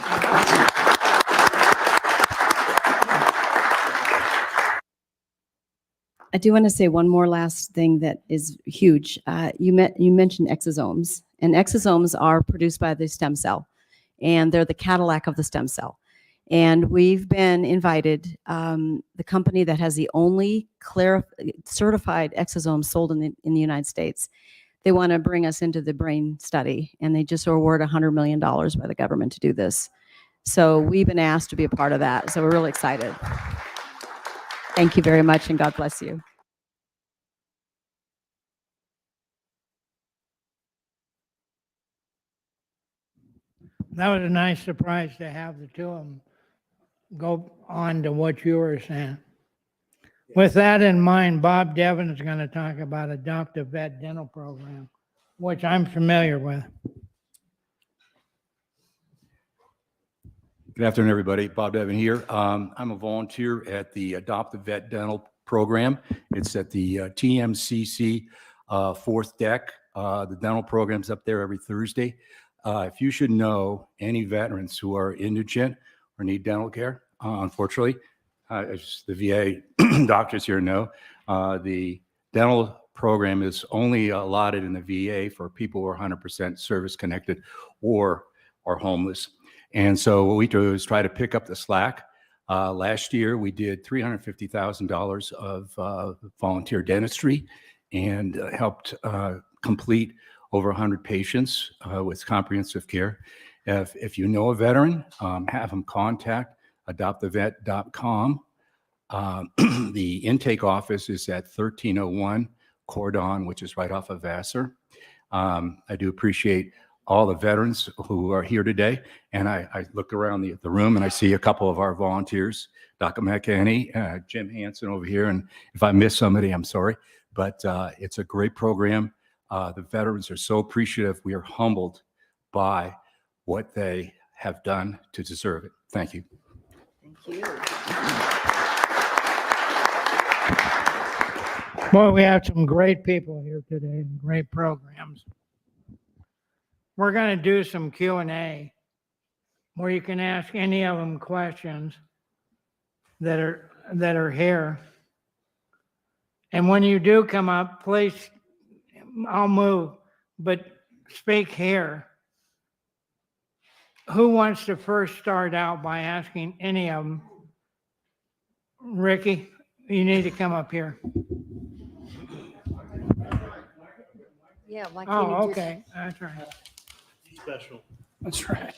I do want to say one more last thing that is huge. You mentioned exosomes, and exosomes are produced by the stem cell, and they're the Cadillac of the stem cell. And we've been invited, the company that has the only certified exosome sold in the United States. They want to bring us into the brain study, and they just award $100 million by the government to do this. So we've been asked to be a part of that. So we're really excited. Thank you very much, and God bless you. That was a nice surprise to have the two of them go on to what you were saying. With that in mind, Bob Devon is going to talk about Adopt a Vet Dental Program, which I'm familiar with. Good afternoon, everybody. Bob Devon here. I'm a volunteer at the Adopt a Vet Dental Program. It's at the TMCC fourth deck. The dental program's up there every Thursday. If you should know any veterans who are indigent or need dental care, unfortunately, as the VA doctors here know, the dental program is only allotted in the VA for people who are 100% service connected or are homeless. And so what we do is try to pick up the slack. Last year, we did $350,000 of volunteer dentistry and helped complete over 100 patients with comprehensive care. If you know a veteran, have them contact adoptthevet.com. The intake office is at 1301 Cordon, which is right off of Vassar. I do appreciate all the veterans who are here today. And I look around the room and I see a couple of our volunteers, Dr. McEnany, Jim Hansen over here. And if I miss somebody, I'm sorry. But it's a great program. The veterans are so appreciative. We are humbled by what they have done to deserve it. Thank you. Thank you. Boy, we have some great people here today and great programs. We're going to do some Q&A where you can ask any of them questions that are here. And when you do come up, please, I'll move, but speak here. Who wants to first start out by asking any of them? Ricky, you need to come up here. Yeah, why can't Oh, you just- okay, that's right. Special. That's right.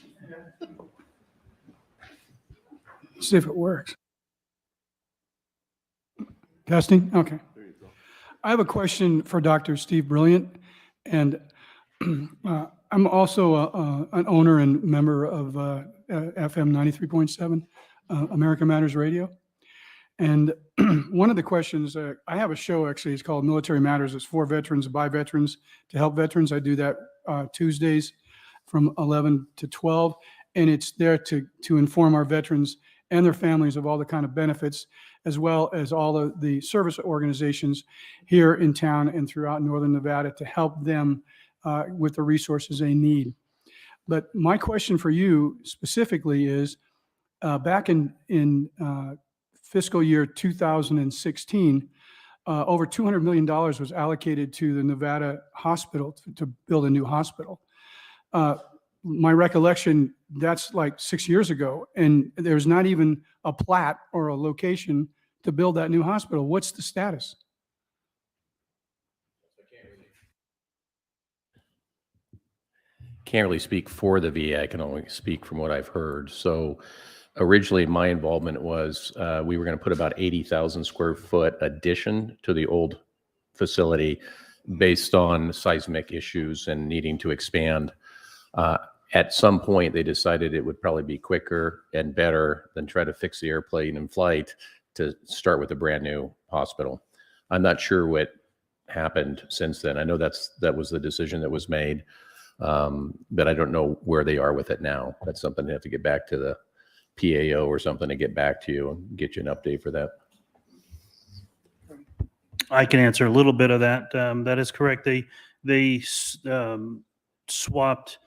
See if it works. Testing? Okay. I have a question for Dr. Steve Brilliant. And I'm also an owner and member of FM 93.7, America Matters Radio. And one of the questions, I have a show actually, it's called Military Matters. It's for veterans, by veterans, to help veterans. I do that Tuesdays from 11 to 12. And it's there to inform our veterans and their families of all the kind of benefits, as well as all of the service organizations here in town and throughout Northern Nevada to help them with the resources they need. But my question for you specifically is, back in fiscal year 2016, over $200 million was allocated to the Nevada hospital to build a new hospital. My recollection, that's like 6 years ago, and there's not even a plat or a location to build that new hospital. What's the status? Can't really speak for the VA. I can only speak from what I've heard. So originally my involvement was we were going to put about 80,000 square foot addition to the old facility based on seismic issues and needing to expand. At some point, they decided it would probably be quicker and better than try to fix the airplane in flight to start with a brand new hospital. I'm not sure what happened since then. I know that was the decision that was made, but I don't know where they are with it now. That's something they have to get back to the PAO or something to get back to you and get you an update for that. I can answer a little bit of that. That is correct. They swapped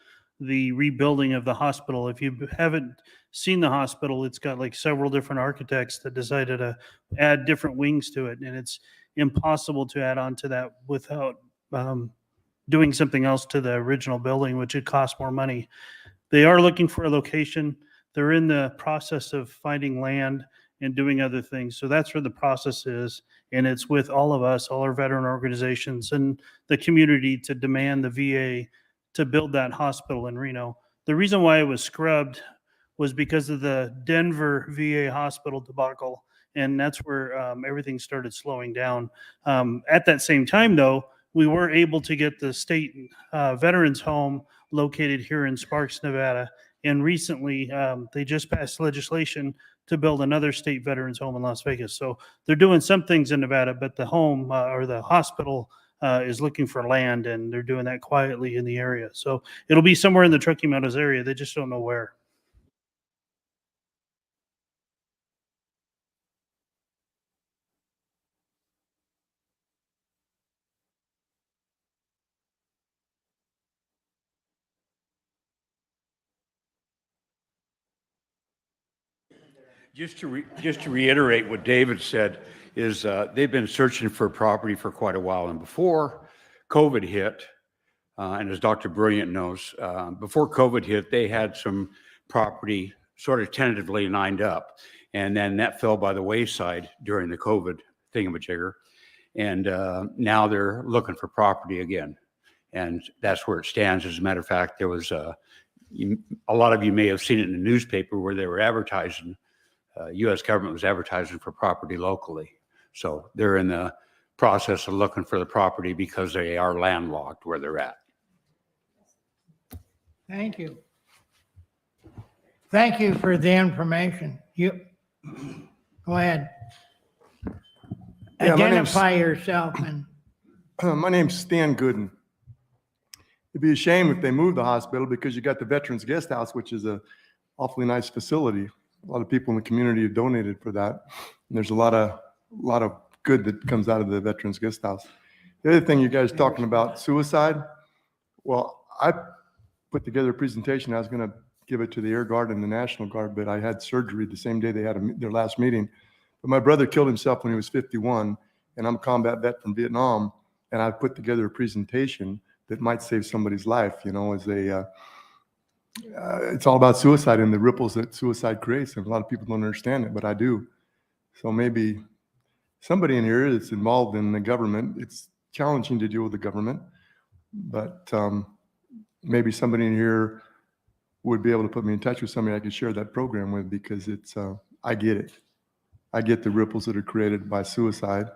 the rebuilding of the hospital. If you haven't seen the hospital, it's got like several different architects that decided to add different wings to it, and it's impossible to add on to that without doing something else to the original building, which would cost more money. They are looking for a location. they're in the process of finding land and doing other things. So that's where the process is. And it's with all of us, all our veteran organizations and the community to demand the VA to build that hospital in Reno. The reason why it was scrubbed was because of the Denver VA hospital debacle. And that's where everything started slowing down. At that same time, though, we were able to get the state veterans home located here in Sparks, Nevada. And recently, they just passed legislation to build another state veterans home in Las Vegas. So they're doing some things in Nevada, but the home or the hospital is looking for land, and they're doing that quietly in the area. So it'll be somewhere in the Truckee Meadows area. They just don't know where. Just to reiterate what David said, is they've been searching for property for quite a while. And before COVID hit, and as Dr. Brilliant knows, before COVID hit, they had some property sort of tentatively lined up. And then that fell by the wayside during the COVID thingamajigger. And now they're looking for property again. And that's where it stands. As a matter of fact, there was a lot of you may have seen it in the newspaper where they were advertising. U.S. government was advertising for property locally. So they're in the process of looking for the property because they are landlocked where they're at. Thank you. Thank you for the information. You, go ahead. Yeah, Identify yourself and. My name's Stan Gooden. It'd be a shame if they moved the hospital because you got the Veterans Guest House, which is a awfully nice facility. A lot of people in the community have donated for that. And there's a lot of good that comes out of the Veterans Guest House. The other thing you guys talking about suicide. Well, I put together a presentation. I was going to give it to the Air Guard and the National Guard, but I had surgery the same day they had their last meeting. But my brother killed himself when he was 51, and I'm a combat vet from Vietnam, and I put together a presentation that might save somebody's life, you know, as a it's all about suicide and the ripples that suicide creates. And a lot of people don't understand it, but I do. So maybe somebody in here that's involved in the government, it's challenging to deal with the government, but maybe somebody in here would be able to put me in touch with somebody I could share that program with, because it's, I get it. I get the ripples that are created by suicide,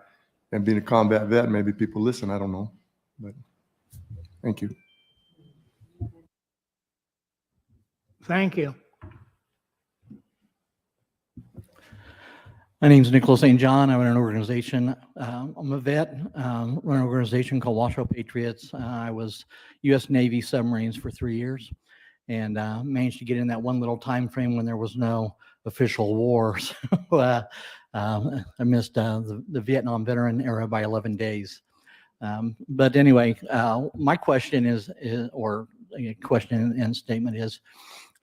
and being a combat vet, maybe people listen, I don't know, but thank you. Thank you. My name's Nicholas St. John. I run an organization. I'm a vet. Run an organization called Washoe Patriots. I was U.S. Navy submarines for 3 years, and managed to get in that one little time frame when there was no official war. So I missed the Vietnam veteran era by 11 days. But anyway, my question is, or a question and statement is,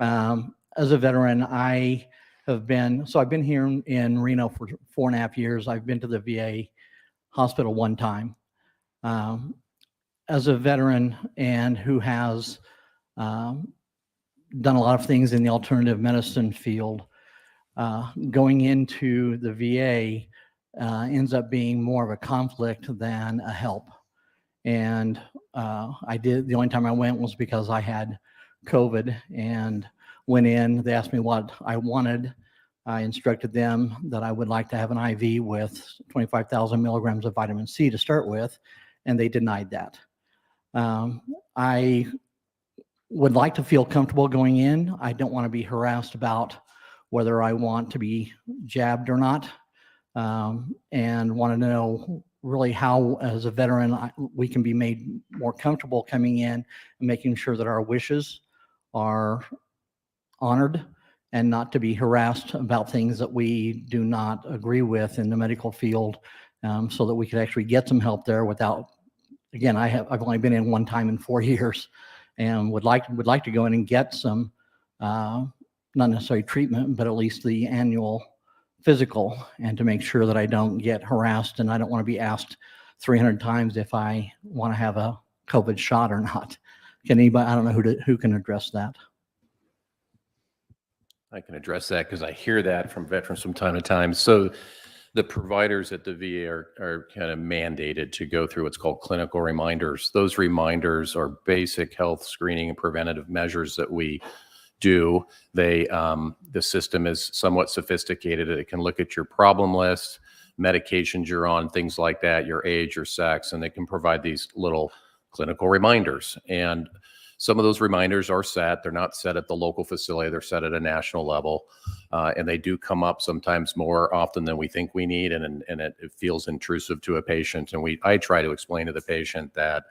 as a veteran, I've been here in Reno for 4.5 years. I've been to the VA hospital one time. As a veteran and who has done a lot of things in the alternative medicine field, going into the VA ends up being more of a conflict than a help. And the only time I went was because I had COVID and went in. They asked me what I wanted. I instructed them that I would like to have an IV with 25,000 milligrams of vitamin C to start with, and they denied that. I would like to feel comfortable going in. I don't want to be harassed about whether I want to be jabbed or not, and want to know really how, as a veteran, we can be made more comfortable coming in and making sure that our wishes are honored and not to be harassed about things that we do not agree with in the medical field, so that we could actually get some help there without, again, I've only been in one time in 4 years, and would like to go in and get some, not necessarily treatment, but at least the annual physical, and to make sure that I don't get harassed, and I don't want to be asked 300 times if I want to have a COVID shot or not. Can anybody, I don't know who can address that. I can address that because I hear that from veterans from time to time. So the providers at the VA are kind of mandated to go through what's called clinical reminders. Those reminders are basic health screening and preventative measures that we do. The system is somewhat sophisticated. It can look at your problem list, medications you're on, things like that, your age, your sex, and they can provide these little clinical reminders. And some of those reminders are set. They're not set at the local facility. They're set at a national level. And they do come up sometimes more often than we think we need. And it feels intrusive to a patient. And I try to explain to the patient that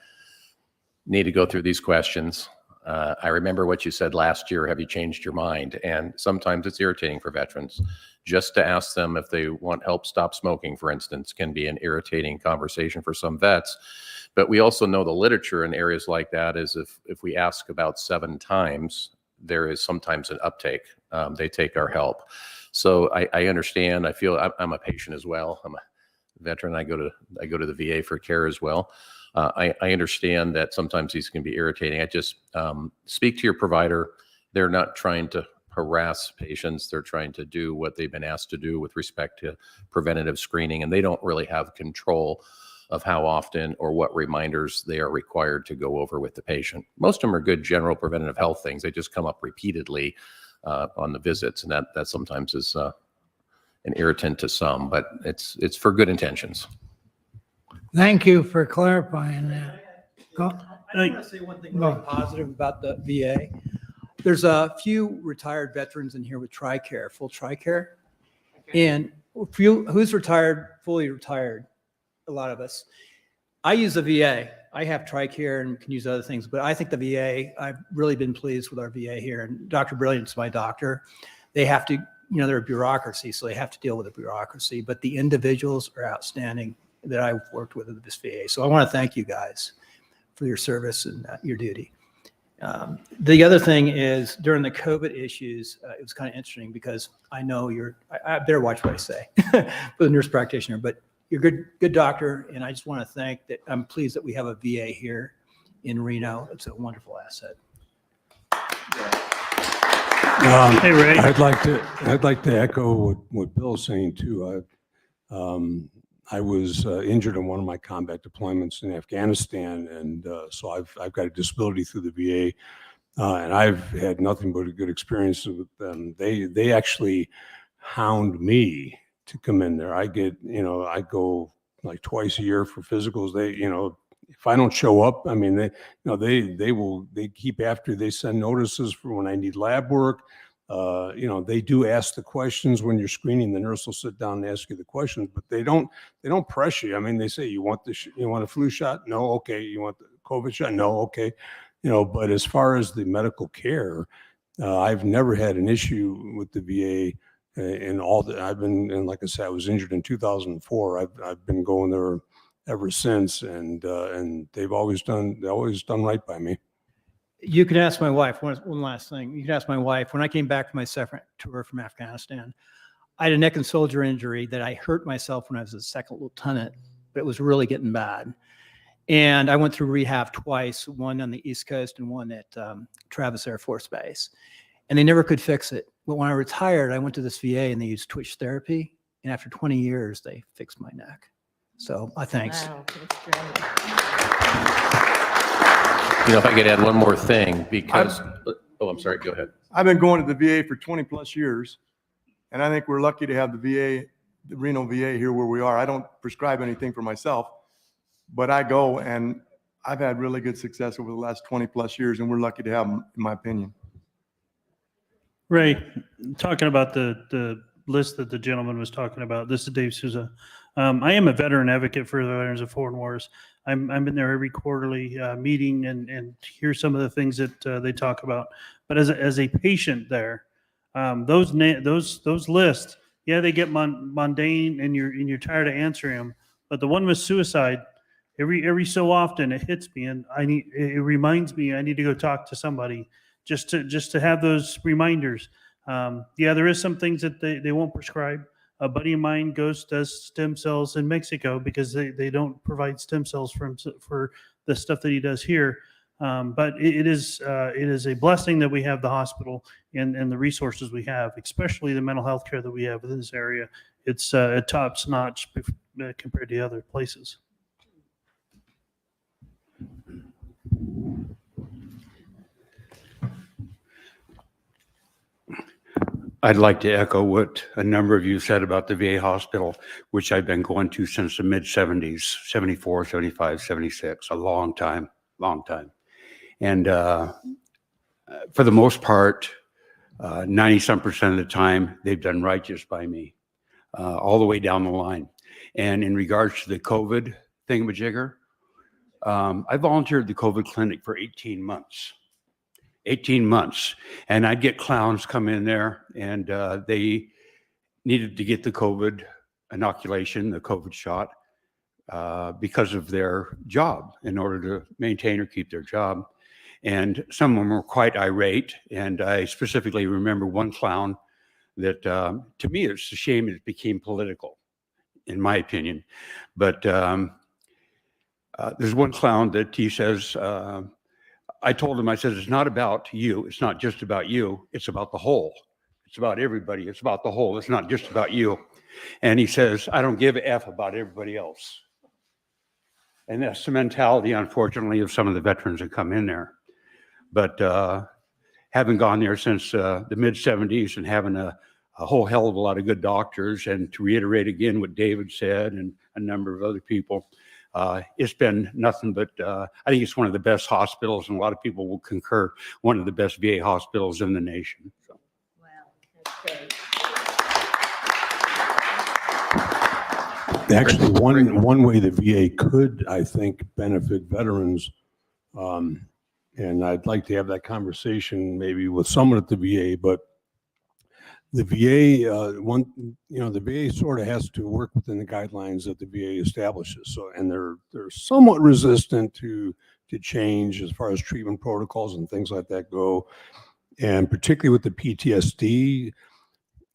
need to go through these questions. I remember what you said last year. Have you changed your mind? And sometimes it's irritating for veterans. Just to ask them if they want help stop smoking, for instance, can be an irritating conversation for some vets. But we also know the literature in areas like that is if we ask about 7 times, there is sometimes an uptake. They take our help. So I understand. I feel I'm a patient as well. I'm a veteran. I go to the VA for care as well. I understand that sometimes these can be irritating. I just speak to your provider. They're not trying to harass patients. They're trying to do what they've been asked to do with respect to preventative screening, and they don't really have control of how often or what reminders they are required to go over with the patient. Most of them are good general preventative health things. They just come up repeatedly on the visits, and that sometimes is an irritant to some, but it's for good intentions. Thank you for clarifying that. Go. I just want to say one thing really positive about the VA. There's a few retired veterans in here with TRICARE, full TRICARE. And who's retired, fully retired? A lot of us. I use the VA. I have TRICARE and can use other things, but I think the VA, I've really been pleased with our VA here. And Dr. Brilliant's my doctor. They have to, they're a bureaucracy, so they have to deal with the bureaucracy, but the individuals are outstanding that I've worked with at this VA. So I want to thank you guys for your service and your duty. The other thing is during the COVID issues, it was kind of interesting because I know I better watch what I say for the nurse practitioner, but you're a good doctor. And I just want to thank that. I'm pleased that we have a VA here in Reno. It's a wonderful asset. Hey, Ray. I'd like to echo what Bill's saying too. I was injured in one of my combat deployments in Afghanistan, and so I've got a disability through the VA, and I've had nothing but a good experience with them. They actually hound me to come in there. I go like twice a year for physicals. If I don't show up, I mean, they keep after. They send notices for when I need lab work. They do ask the questions when you're screening. The nurse will sit down and ask you the questions, but they don't press you. I mean, they say, you want a flu shot? No. Okay. You want the COVID shot? No. Okay. But as far as the medical care, I've never had an issue with the VA in all that I've been. And like I said, I was injured in 2004. I've been going there ever since, and they've always done right by me. You can ask my wife, one last thing. You can ask my wife, when I came back from my second tour from Afghanistan, I had a neck and shoulder injury that I hurt myself when I was a second lieutenant, but it was really getting bad. And I went through rehab twice, one on the East Coast and one at Travis Air Force Base. And they never could fix it. But when I retired, I went to this VA and they used twitch therapy. And after 20 years, they fixed my neck. So thanks. Wow, that's great. If I could add one more thing, because, I'm sorry, go ahead. I've been going to the VA for 20 plus years, and I think we're lucky to have the Reno VA here where we are. I don't prescribe anything for myself, but I go, and I've had really good success over the last 20 plus years, and we're lucky to have them, in my opinion. Ray, talking about the list that the gentleman was talking about, this is Dave Souza. I am a veteran advocate for the Veterans of Foreign Wars. I'm in there every quarterly meeting and hear some of the things that they talk about. But as a patient there, those lists, yeah, they get mundane and you're tired of answering them. But the one with suicide, every so often it hits me, and it reminds me I need to go talk to somebody just to have those reminders. Yeah, there is some things that they won't prescribe. A buddy of mine does stem cells in Mexico because they don't provide stem cells for the stuff that he does here. But it is a blessing that we have the hospital and the resources we have, especially the mental health care that we have in this area. It's top notch compared to other places. I'd like to echo what a number of you said about the VA hospital, which I've been going to since the mid-70s, 74, 75, 76, a long time. And for the most part, 90-some% of the time, they've done right just by me, all the way down the line. And in regards to the COVID thingamajigger, I volunteered at the COVID clinic for 18 months. 18 months. And I'd get clowns come in there and they needed to get the COVID inoculation, the COVID shot, because of their job in order to maintain or keep their job. And some of them were quite irate. And I specifically remember one clown that to me, it's a shame it became political, in my opinion. But there's one clown that he says, I told him, I said, it's not about you. It's not just about you. It's about the whole. It's about everybody. It's about the whole. It's not just about you. And he says, I don't give a F about everybody else. And that's the mentality, unfortunately, of some of the veterans that come in there. But having gone there since the mid-70s and having a whole hell of a lot of good doctors, and to reiterate again what David said and a number of other people, it's been nothing but, I think it's one of the best hospitals, and a lot of people will concur, one of the best VA hospitals in the nation. So. Wow, that's great. Actually, one way the VA could, I think, benefit veterans, and I'd like to have that conversation maybe with someone at the VA, but the VA, the VA sort of has to work within the guidelines that the VA establishes. So, and they're somewhat resistant to change as far as treatment protocols and things like that go. And particularly with the PTSD,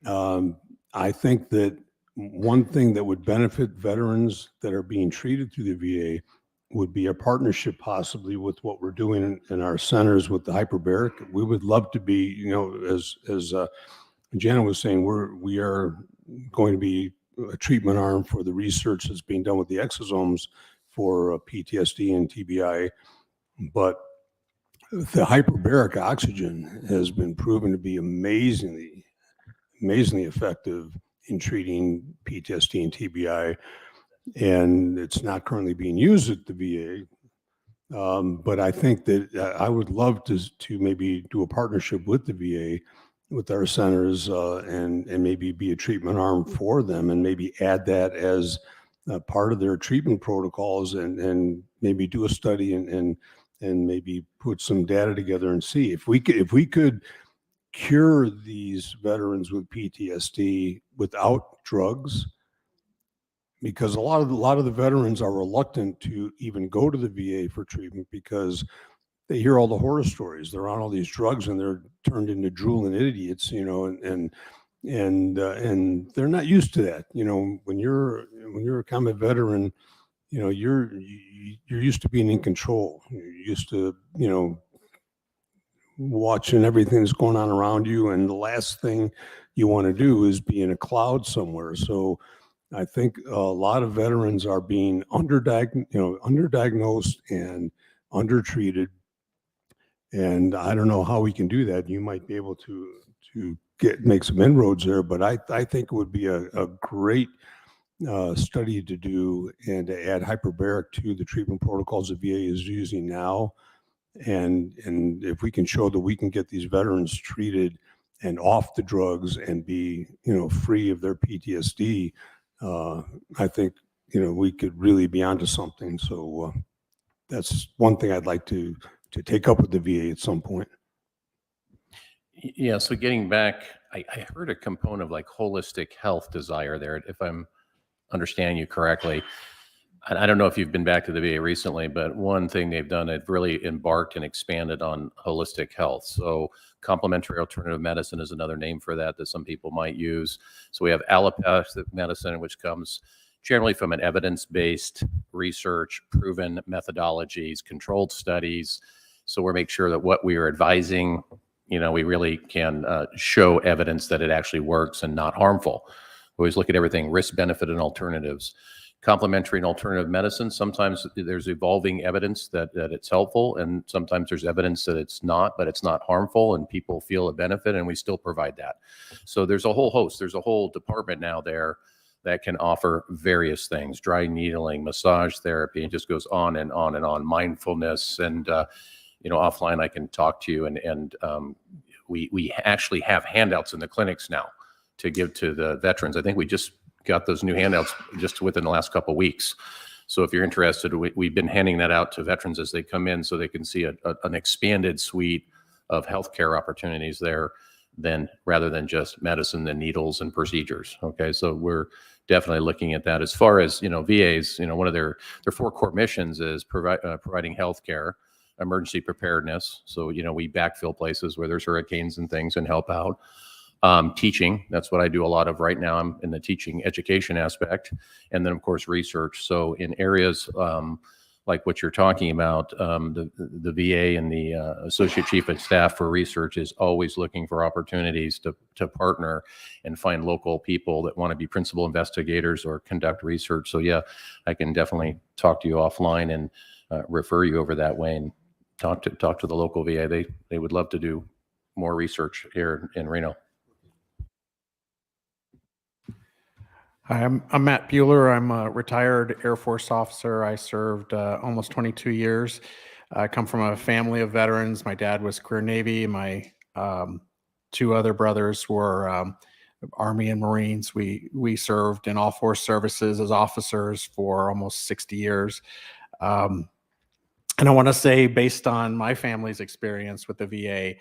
I think that one thing that would benefit veterans that are being treated through the VA would be a partnership possibly with what we're doing in our centers with the hyperbaric. We would love to be, as Jana was saying, we are going to be a treatment arm for the research that's being done with the exosomes for PTSD and TBI. But the hyperbaric oxygen has been proven to be amazingly effective in treating PTSD and TBI. And it's not currently being used at the VA. But I think that I would love to maybe do a partnership with the VA, with our centers, and maybe be a treatment arm for them, and maybe add that as part of their treatment protocols, and maybe do a study and maybe put some data together and see if we could cure these veterans with PTSD without drugs. Because a lot of the veterans are reluctant to even go to the VA for treatment because they hear all the horror stories. They're on all these drugs and they're turned into drooling idiots, and they're not used to that. When you're a combat veteran, you're used to being in control. You're used to watching everything that's going on around you, and the last thing you want to do is be in a cloud somewhere. So I think a lot of veterans are being underdiagnosed and undertreated. And I don't know how we can do that. You might be able to make some inroads there, but I think it would be a great study to do, and to add hyperbaric to the treatment protocols the VA is using now. And if we can show that we can get these veterans treated and off the drugs and be, free of their PTSD, I think, we could really be onto something. So that's one thing I'd like to take up with the VA at some point. Yeah, so getting back, I heard a component of like holistic health desire there, if I'm understanding you correctly. I don't know if you've been back to the VA recently, but one thing they've done, they've really embarked and expanded on holistic health. So complementary alternative medicine is another name for that some people might use. So we have allopathic medicine, which comes generally from an evidence-based research, proven methodologies, controlled studies, So we're making sure that what we are advising, we really can show evidence that it actually works and not harmful. We always look at everything, risk, benefit, and alternatives. Complementary and alternative medicine, sometimes there's evolving evidence that it's helpful, and sometimes there's evidence that it's not, but it's not harmful, and people feel a benefit, and we still provide that. So there's a whole host, there's a whole department now there that can offer various things, dry needling, massage therapy, it just goes on and on and on, mindfulness, and offline I can talk to you, and we actually have handouts in the clinics now to give to the veterans. I think we just got those new handouts just within the last couple of weeks. So if you're interested, we've been handing that out to veterans as they come in so they can see an expanded suite of healthcare opportunities there rather than just medicine and needles and procedures. Okay, so we're definitely looking at that. As far as, VAs, one of their 4 core missions is providing healthcare, emergency preparedness. So, we backfill places where there's hurricanes and things and help out. Teaching, that's what I do a lot of right now. I'm in the teaching education aspect. And then, of course, research. So in areas like what you're talking about, the VA and the Associate Chief of Staff for Research is always looking for opportunities to partner and find local people that want to be principal investigators or conduct research. So yeah, I can definitely talk to you offline and refer you over that way and talk to the local VA. They would love to do more research here in Reno. Hi, I'm Matt Bueller. I'm a retired Air Force officer. I served almost 22 years. I come from a family of veterans. My dad was career Navy. My 2 other brothers were Army and Marines. We served in all 4 services as officers for almost 60 years. And I want to say, based on my family's experience with the VA,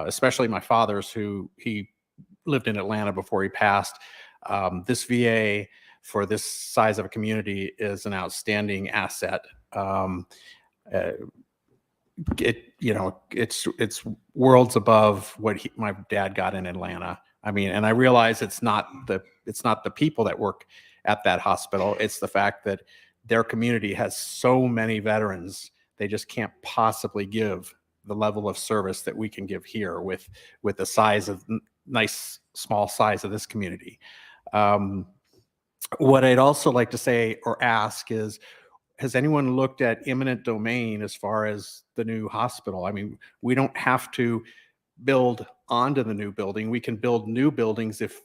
especially my father's, he lived in Atlanta before he passed, this VA for this size of a community is an outstanding asset. It's worlds above what my dad got in Atlanta. I mean, and I realize it's not the people that work at that hospital. It's the fact that their community has so many veterans. They just can't possibly give the level of service that we can give here with the size of nice small size of this community. What I'd also like to say or ask is, has anyone looked at eminent domain as far as the new hospital? I mean, we don't have to build onto the new building. We can build new buildings if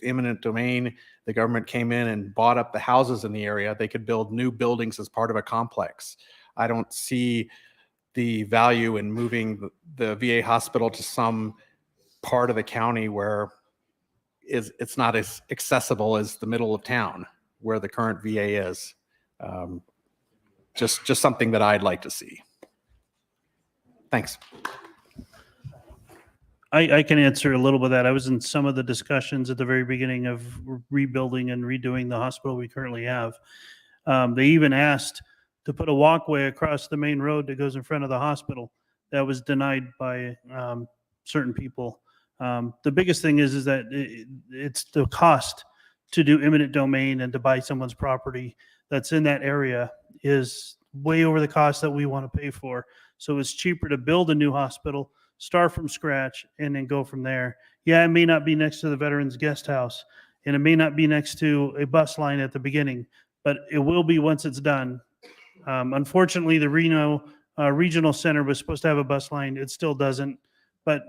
eminent domain, the government came in and bought up the houses in the area, they could build new buildings as part of a complex. I don't see the value in moving the VA hospital to some part of the county where it's not as accessible as the middle of town where the current VA is. Just something that I'd like to see. Thanks. I can answer a little bit of that. I was in some of the discussions at the very beginning of rebuilding and redoing the hospital we currently have. They even asked to put a walkway across the main road that goes in front of the hospital. That was denied by certain people. The biggest thing is that it's the cost to do eminent domain and to buy someone's property that's in that area is way over the cost that we want to pay for. So it's cheaper to build a new hospital, start from scratch, and then go from there. Yeah, it may not be next to the Veterans Guest House, and it may not be next to a bus line at the beginning, but it will be once it's done. Unfortunately, the Reno Regional Center was supposed to have a bus line. It still doesn't, but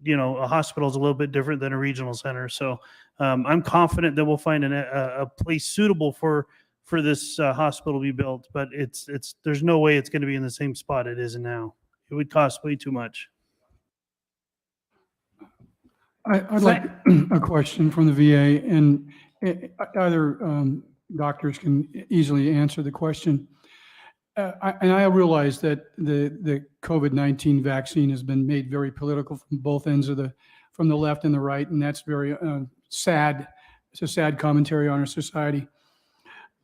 a hospital is a little bit different than a regional center. So I'm confident that we'll find a place suitable for this hospital to be built, but there's no way it's going to be in the same spot it is now. It would cost way too much. I'd like a question from the VA, and either doctors can easily answer the question. I realize that the COVID-19 vaccine has been made very political from both ends from the left and the right, and that's very sad. It's a sad commentary on our society.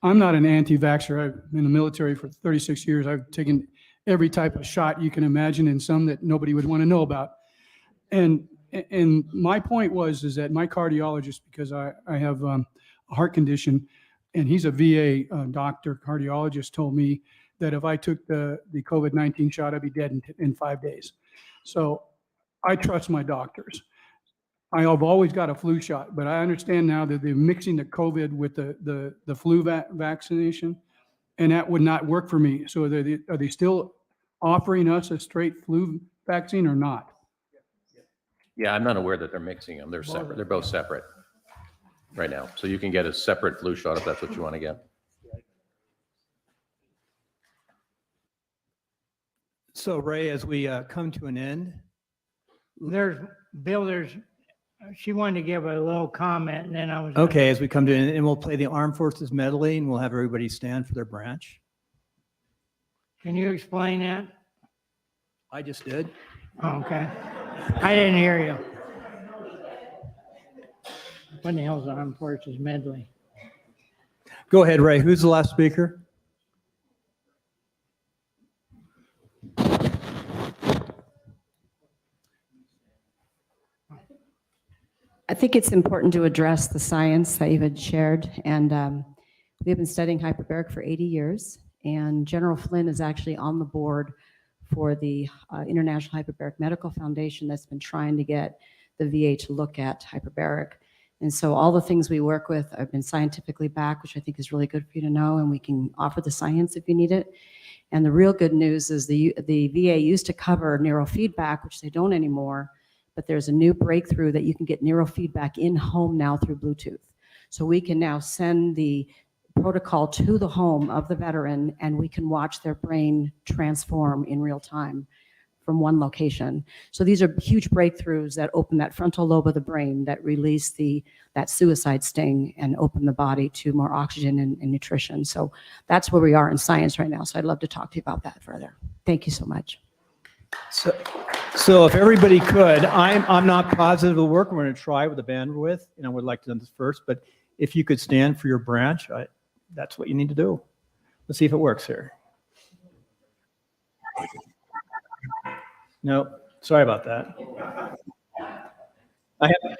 I'm not an anti-vaxxer. I've been in the military for 36 years. I've taken every type of shot you can imagine, and some that nobody would want to know about. And my point is that my cardiologist, because I have a heart condition, and he's a VA doctor, cardiologist, told me that if I took the COVID-19 shot, I'd be dead in 5 days. So I trust my doctors. I have always got a flu shot, but I understand now that they're mixing the COVID with the flu vaccination, and that would not work for me. So are they still offering us a straight flu vaccine or not? Yeah, I'm not aware that they're mixing them. They're separate. They're both separate right now. So you can get a separate flu shot if that's what you want to get. So Ray, as we come to an end, Bill, she wanted to give a little comment and then I was. okay, as we come to an end, and we'll play the Armed Forces medley and we'll have everybody stand for their branch. Can you explain that? I just did. Oh, okay. I didn't hear you. What the hell's Armed Forces medley? Go ahead, Ray. Who's the last speaker? I think it's important to address the science that you've shared. And we've been studying hyperbaric for 80 years. And General Flynn is actually on the board for the International Hyperbaric Medical Foundation that's been trying to get the VA to look at hyperbaric. And so all the things we work with have been scientifically backed, which I think is really good for you to know, and we can offer the science if you need it. And the real good news is the VA used to cover neurofeedback, which they don't anymore, but there's a new breakthrough that you can get neurofeedback in home now through Bluetooth. So we can now send the protocol to the home of the veteran and we can watch their brain transform in real time from one location. So these are huge breakthroughs that open that frontal lobe of the brain that release that suicide sting and open the body to more oxygen and nutrition. So that's where we are in science right now. So I'd love to talk to you about that further. Thank you so much. So if everybody could, I'm not positive it'll work. We're going to try with the bandwidth, and I would like to do this first, but if you could stand for your branch, that's what you need to do. Let's see if it works here. No, sorry about that. I have.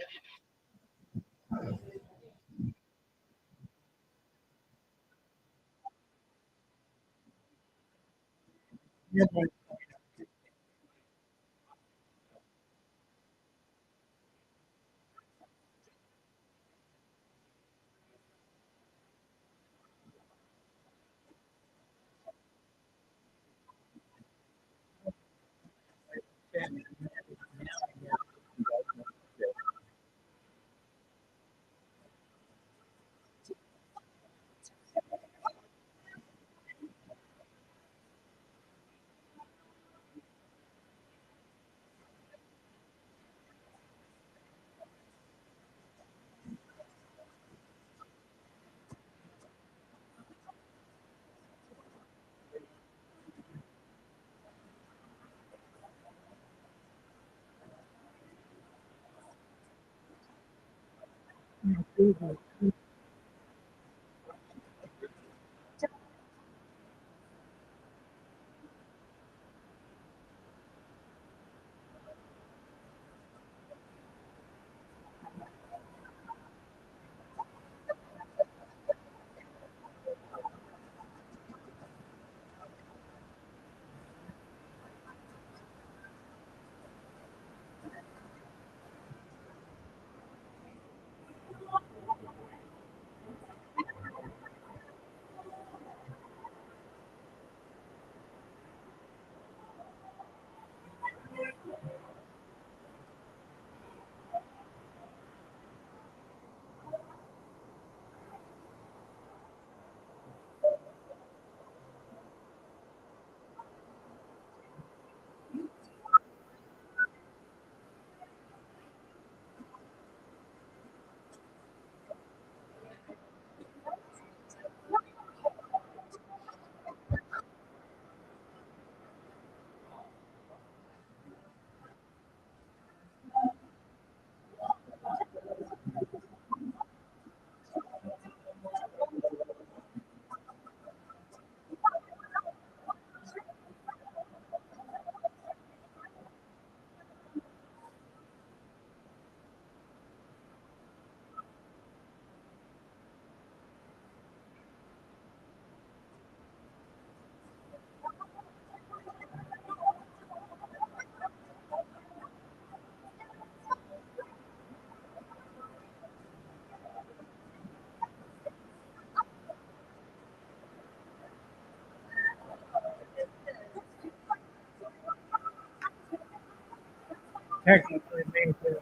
Technically, me too.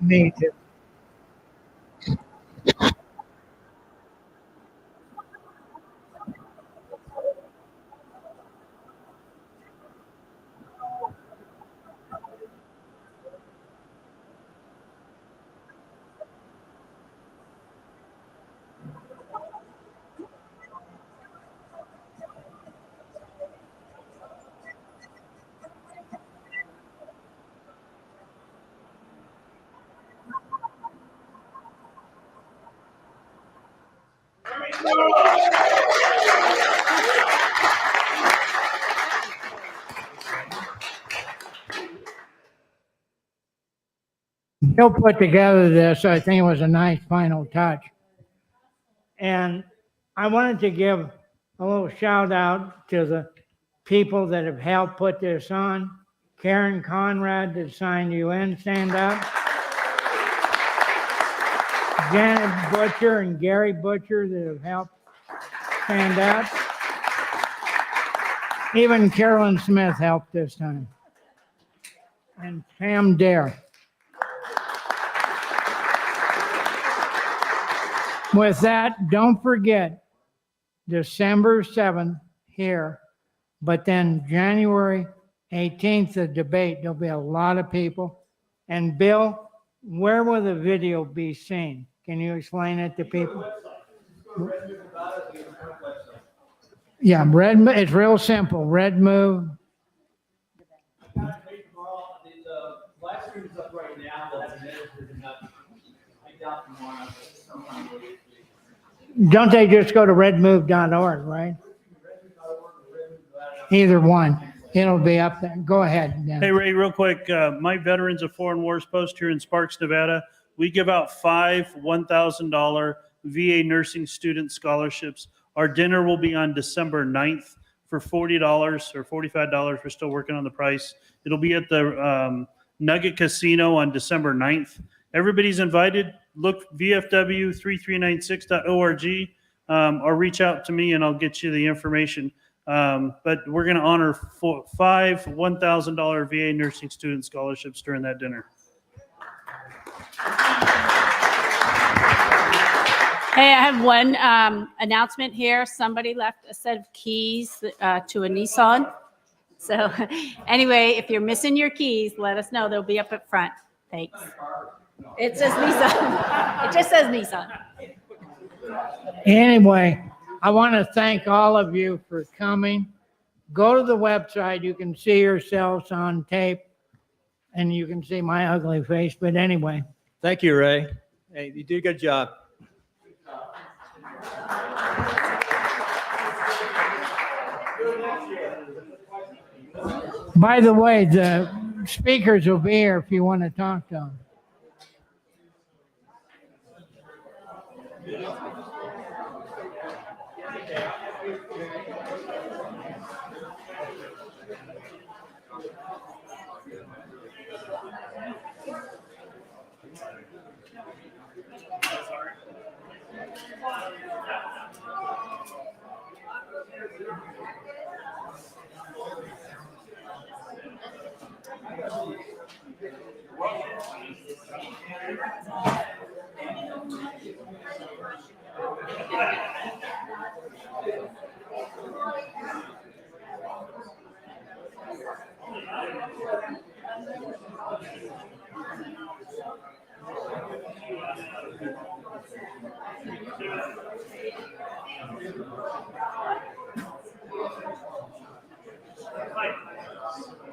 Me too. Bill put together this, I think it was a nice final touch. And I wanted to give a little shout out to the people that have helped put this on. Karen Conrad that signed UN Stand Up. Janet Butcher and Gary Butcher that have helped stand up. Even Carolyn Smith helped this time. And Pam Dare. With that, don't forget December 7th here, but then January 18th, the debate, there'll be a lot of people. And Bill, where will the video be seen? Can you explain it to people? Yeah, Redmove, it's real simple. Redmove. Live stream is up right now. They'll have an editor enough. I doubt tomorrow. Don't they just go to redmove.org, right? Either one. It'll be up there. Go ahead. Dan. Hey, Ray, real quick. My Veterans of Foreign Wars post here in Sparks, Nevada, we give out 5 $1,000 VA nursing student scholarships. Our dinner will be on December 9th for $40 or $45. We're still working on the price. It'll be at the Nugget Casino on December 9th. Everybody's invited. Look, vfw3396.org, or reach out to me and I'll get you the information. But we're going to honor 5 $1,000 VA nursing student scholarships during that dinner. Hey, I have one announcement here. Somebody left a set of keys to a Nissan. So anyway, if you're missing your keys, let us know. They'll be up at front. Thanks. It says Nissan. It just says Nissan. Anyway, I want to thank all of you for coming. Go to the website. You can see yourselves on tape and you can see my ugly face. But anyway. Thank you, Ray. Hey, you did a good job. By the way, the speakers will be here if you want to talk to them.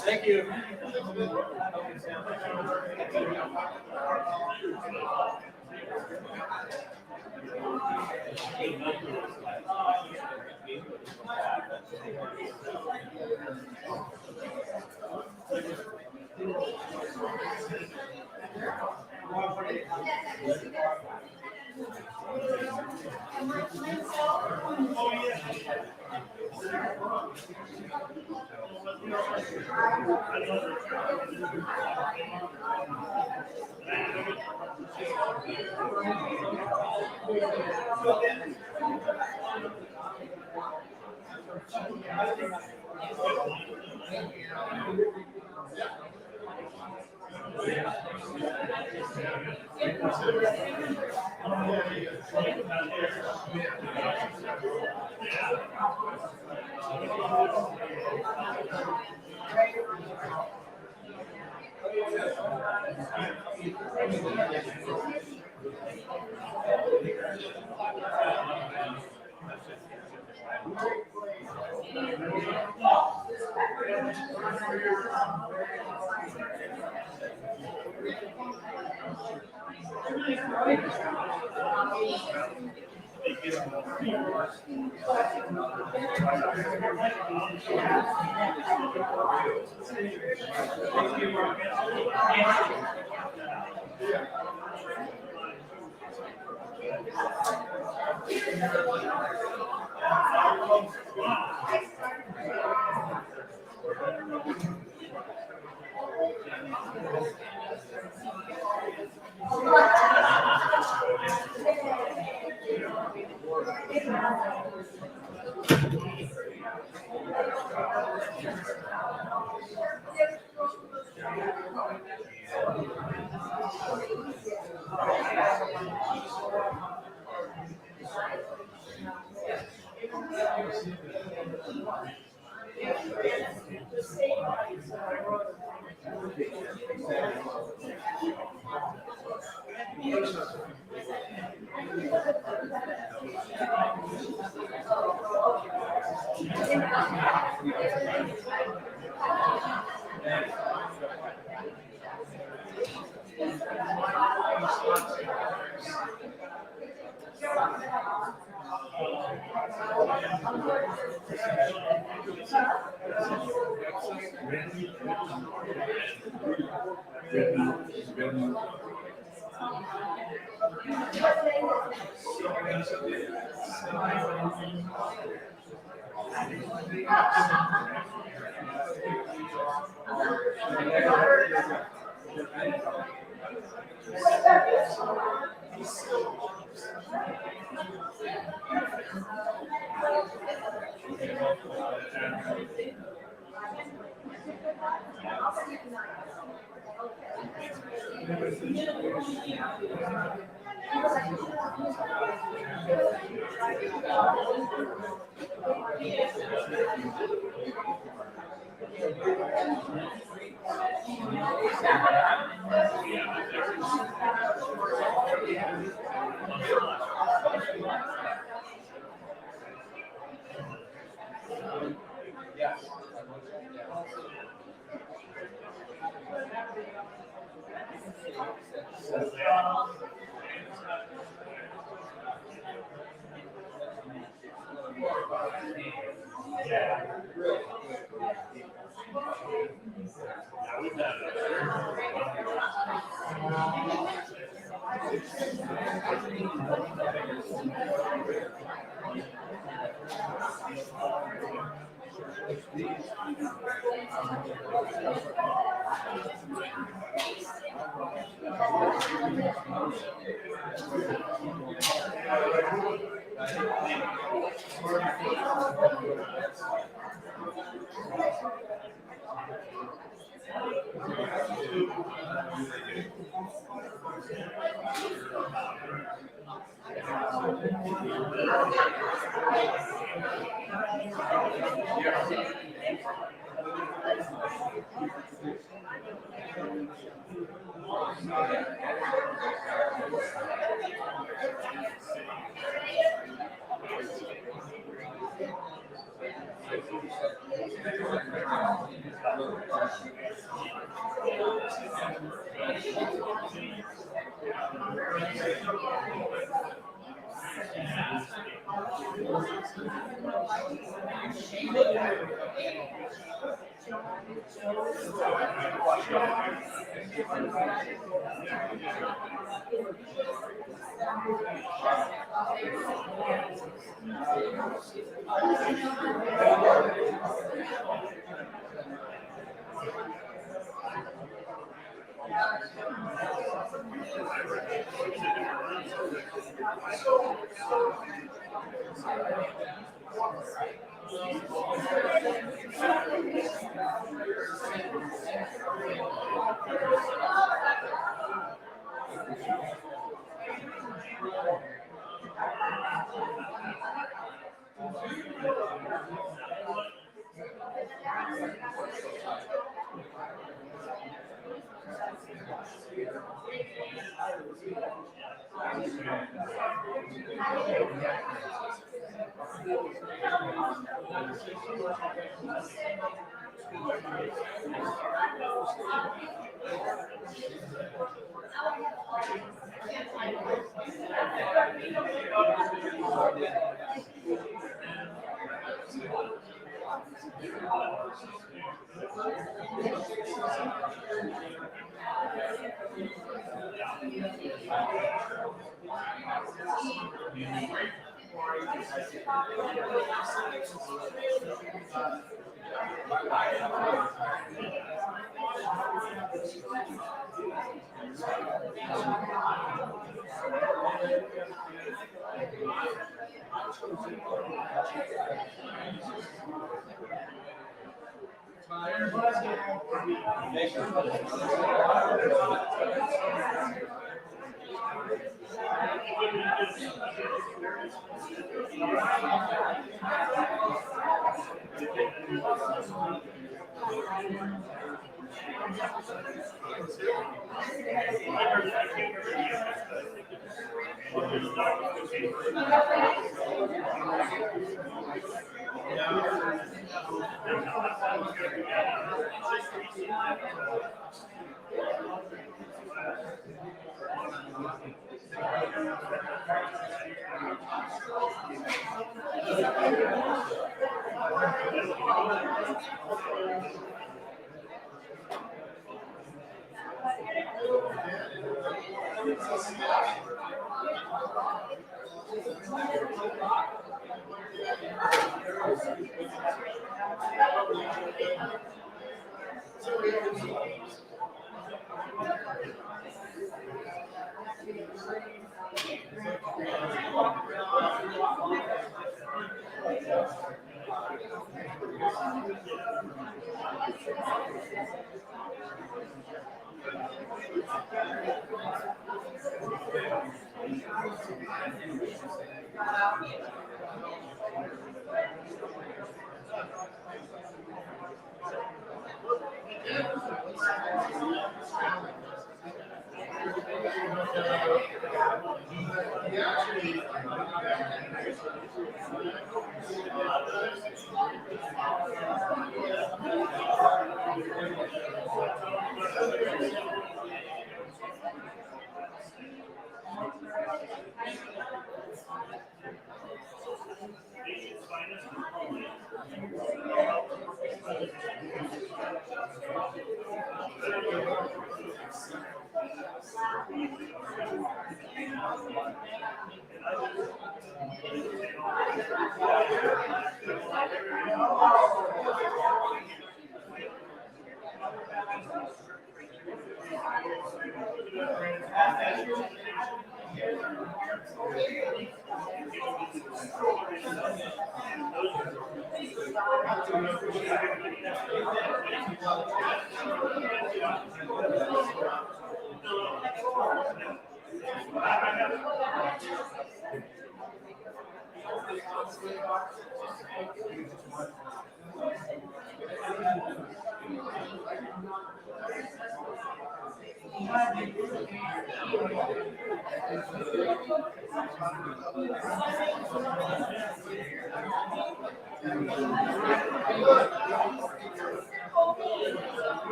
Thank you.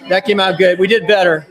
That came out good. We did better.